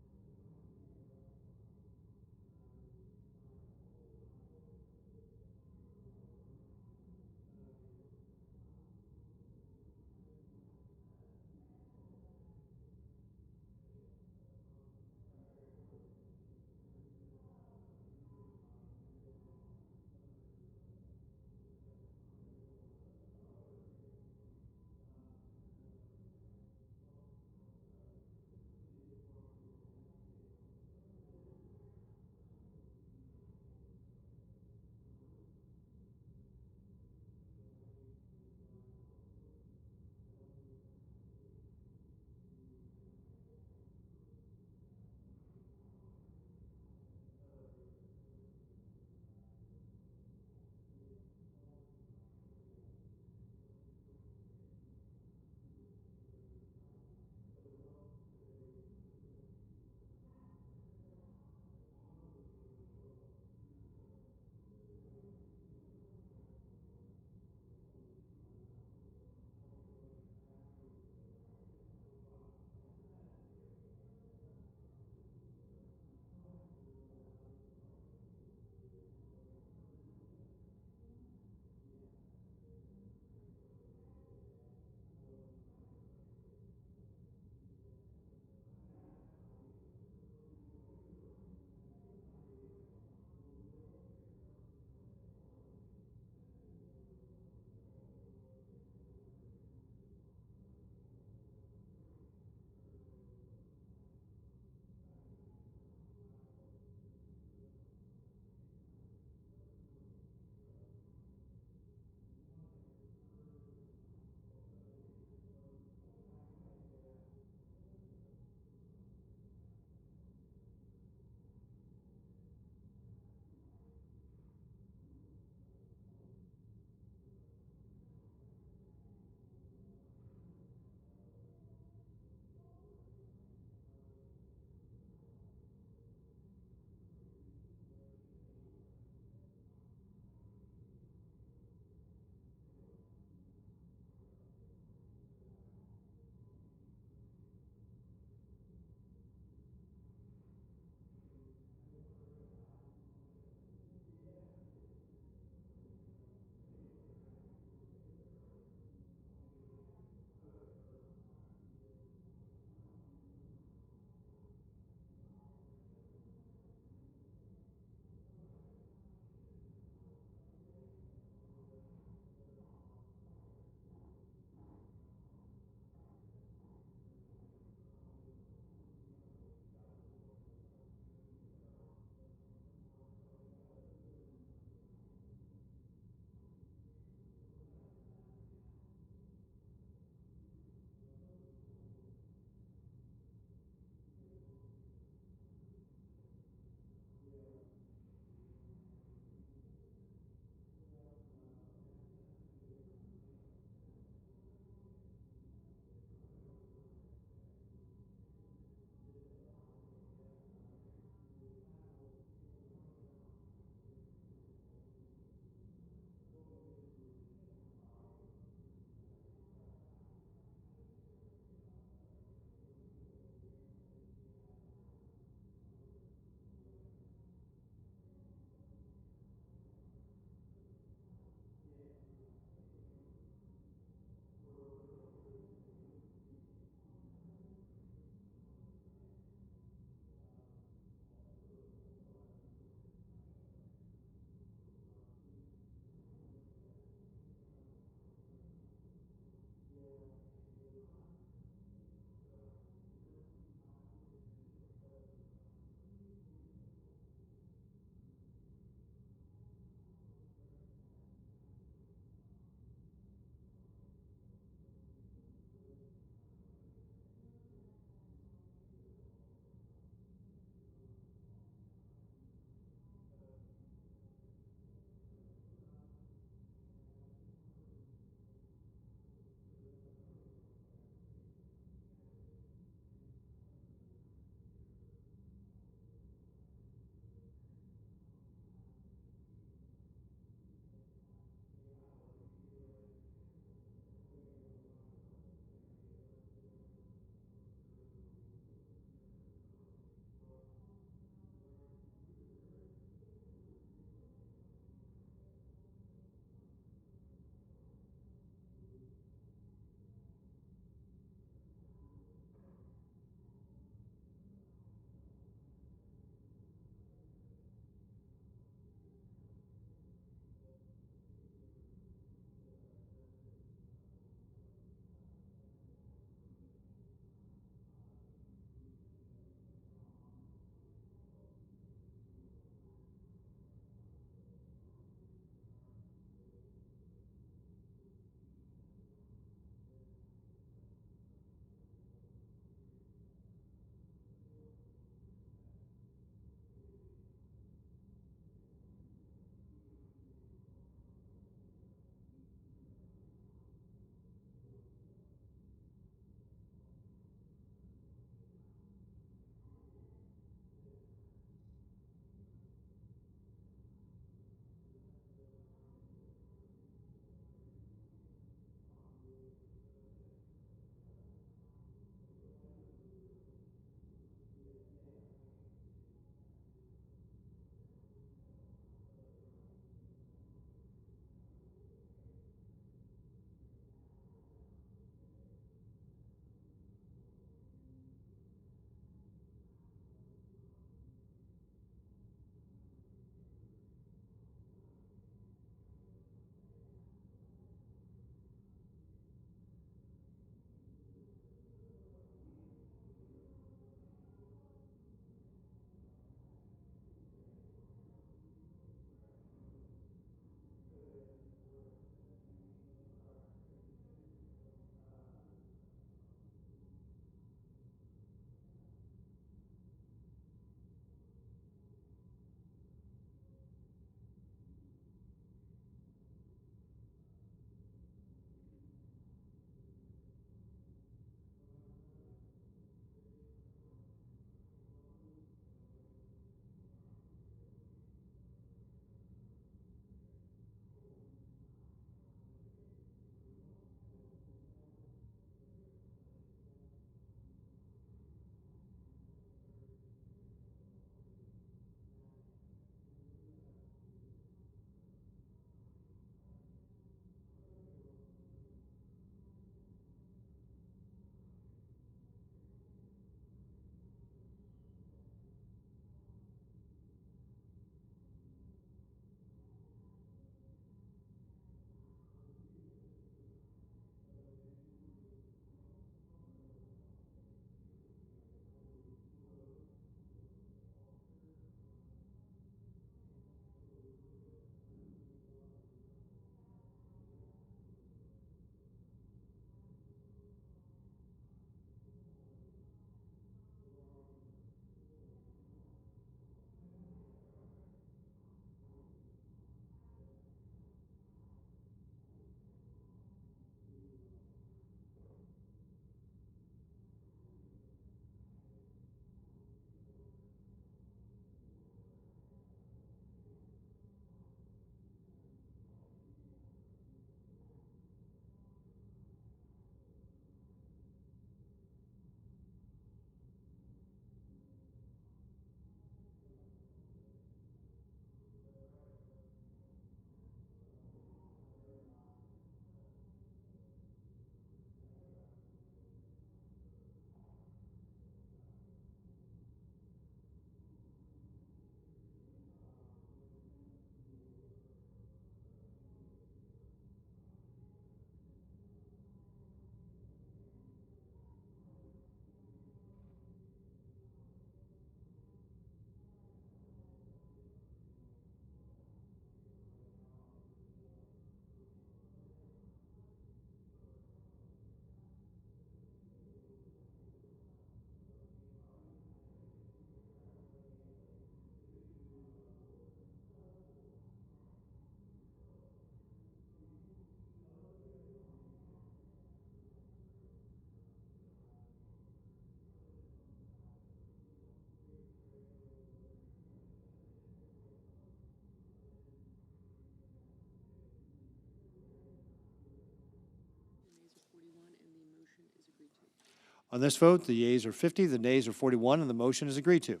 On this vote, the yeas are 50, the nays are 41, and the motion is agreed to.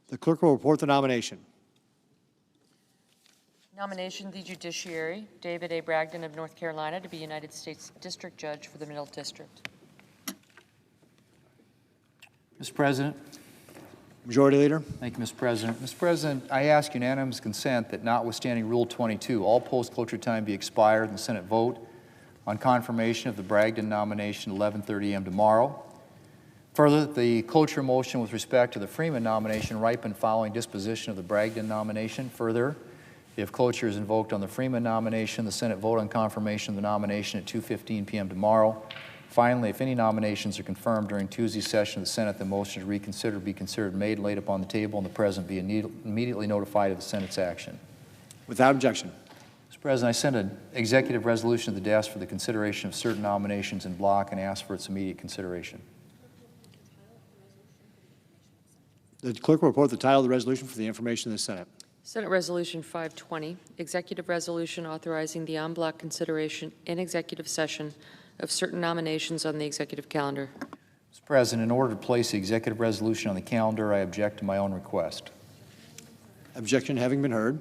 The clerk will report the nomination. Nomination, the judiciary, David A. Bragdon of North Carolina to be United States District Judge for the Middle District. Mr. President. Majority Leader. Thank you, Mr. President. Mr. President, I ask unanimous consent that notwithstanding Rule 22, all post-cloture time be expired and the Senate vote on confirmation of the Bragdon nomination 11:30 a.m. tomorrow. Further, that the cloture motion with respect to the Freeman nomination ripen following disposition of the Bragdon nomination. Further, if cloture is invoked on the Freeman nomination, the Senate vote on confirmation of the nomination at 2:15 p.m. tomorrow. Finally, if any nominations are confirmed during Tuesday's session of the Senate, the motion to reconsider be considered made and laid upon the table, and the President be immediately notified of the Senate's action. Without objection. Mr. President, I sent an executive resolution to the desk for the consideration of certain nominations in block and ask for its immediate consideration. The clerk will report the title of the resolution for the information of the Senate. Senate Resolution 520, Executive Resolution authorizing the en bloc consideration in executive session of certain nominations on the executive calendar. Mr. President, in order to place the executive resolution on the calendar, I object to my own request. Objection having been heard,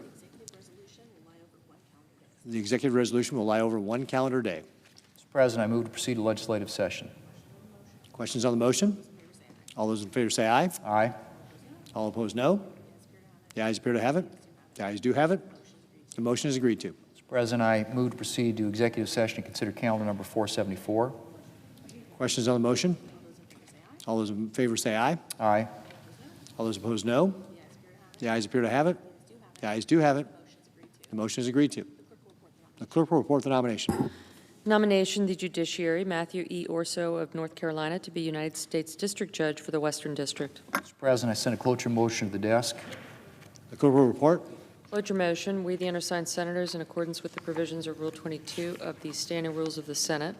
the executive resolution will lie over one calendar day. Mr. President, I move to proceed to legislative session. Questions on the motion? All those in favor say aye. Aye. All opposed, no. The ayes appear to have it. The ayes do have it. The motion is agreed to. Mr. President, I move to proceed to executive session and consider calendar number 474. Questions on the motion? All those in favor say aye. Aye. All those opposed, no. The ayes appear to have it. The ayes do have it. The motion is agreed to. The clerk will report the nomination. Nomination, the judiciary, Matthew E. Orso of North Carolina to be United States District Judge for the Western District. Mr. President, I sent a cloture motion to the desk. The clerk will report. Cloture motion, we the undersigned senators, in accordance with the provisions of Rule 22 of the Standing Rules of the Senate,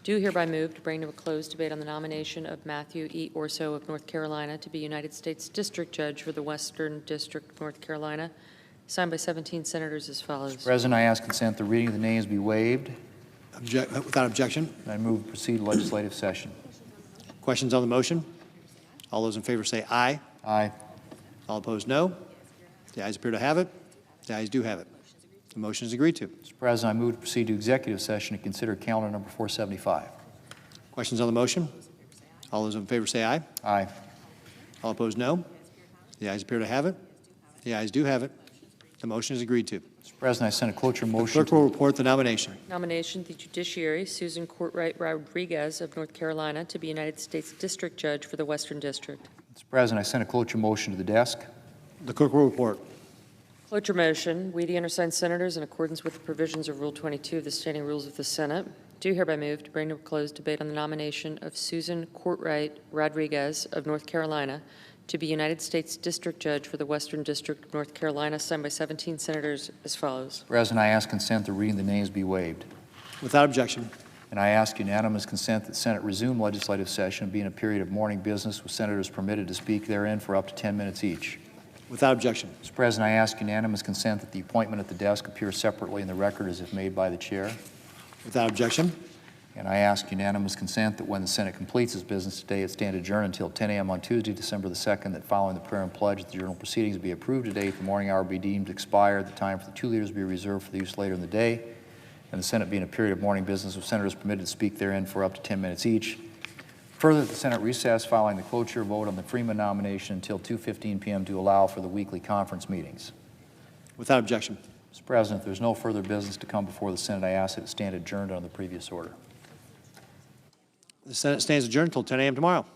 do hereby move to bring to a close debate on the nomination of Matthew E. Orso of North Carolina to be United States District Judge for the Western District of North Carolina, signed by 17 senators as follows. Mr. President, I ask consent the reading of the names be waived. Without objection. I move to proceed to legislative session. Questions on the motion? All those in favor say aye. Aye. All opposed, no. The ayes appear to have it. The ayes do have it. The motion is agreed to. Mr. President, I move to proceed to executive session to consider calendar number 475. Questions on the motion? All those in favor say aye. Aye. All opposed, no. The ayes appear to have it. The ayes do have it. The motion is agreed to. Mr. President, I sent a cloture motion. The clerk will report the nomination. Nomination, the judiciary, Susan Courtwright Rodriguez of North Carolina to be United States District Judge for the Western District. Mr. President, I sent a cloture motion to the desk. The clerk will report. Cloture motion, we the undersigned senators, in accordance with the provisions of Rule 22 of the Standing Rules of the Senate, do hereby move to bring to a close debate on the nomination of Susan Courtwright Rodriguez of North Carolina to be United States District Judge for the Western District of North Carolina, signed by 17 senators as follows. Mr. President, I ask consent the reading of the names be waived. Without objection. And I ask unanimous consent that Senate resume legislative session and be in a period of morning business with senators permitted to speak therein for up to 10 minutes each. Without objection. Mr. President, I ask unanimous consent that the appointment at the desk appear separately in the record as if made by the chair. Without objection. And I ask unanimous consent that when the Senate completes its business today, it stand adjourned until 10 a.m. on Tuesday, December the 2nd, that following the prayer and pledge, the journal proceedings be approved today, the morning hour be deemed expired, the time for the two leaders be reserved for the use later in the day, and the Senate be in a period of morning business with senators permitted to speak therein for up to 10 minutes each. Further, the Senate recess following the cloture vote on the Freeman nomination until 2:15 p.m. to allow for the weekly conference meetings. Without objection. Mr. President, if there's no further business to come before the Senate, I ask that it stand adjourned on the previous order. The Senate stands adjourned until 10 a.m. tomorrow.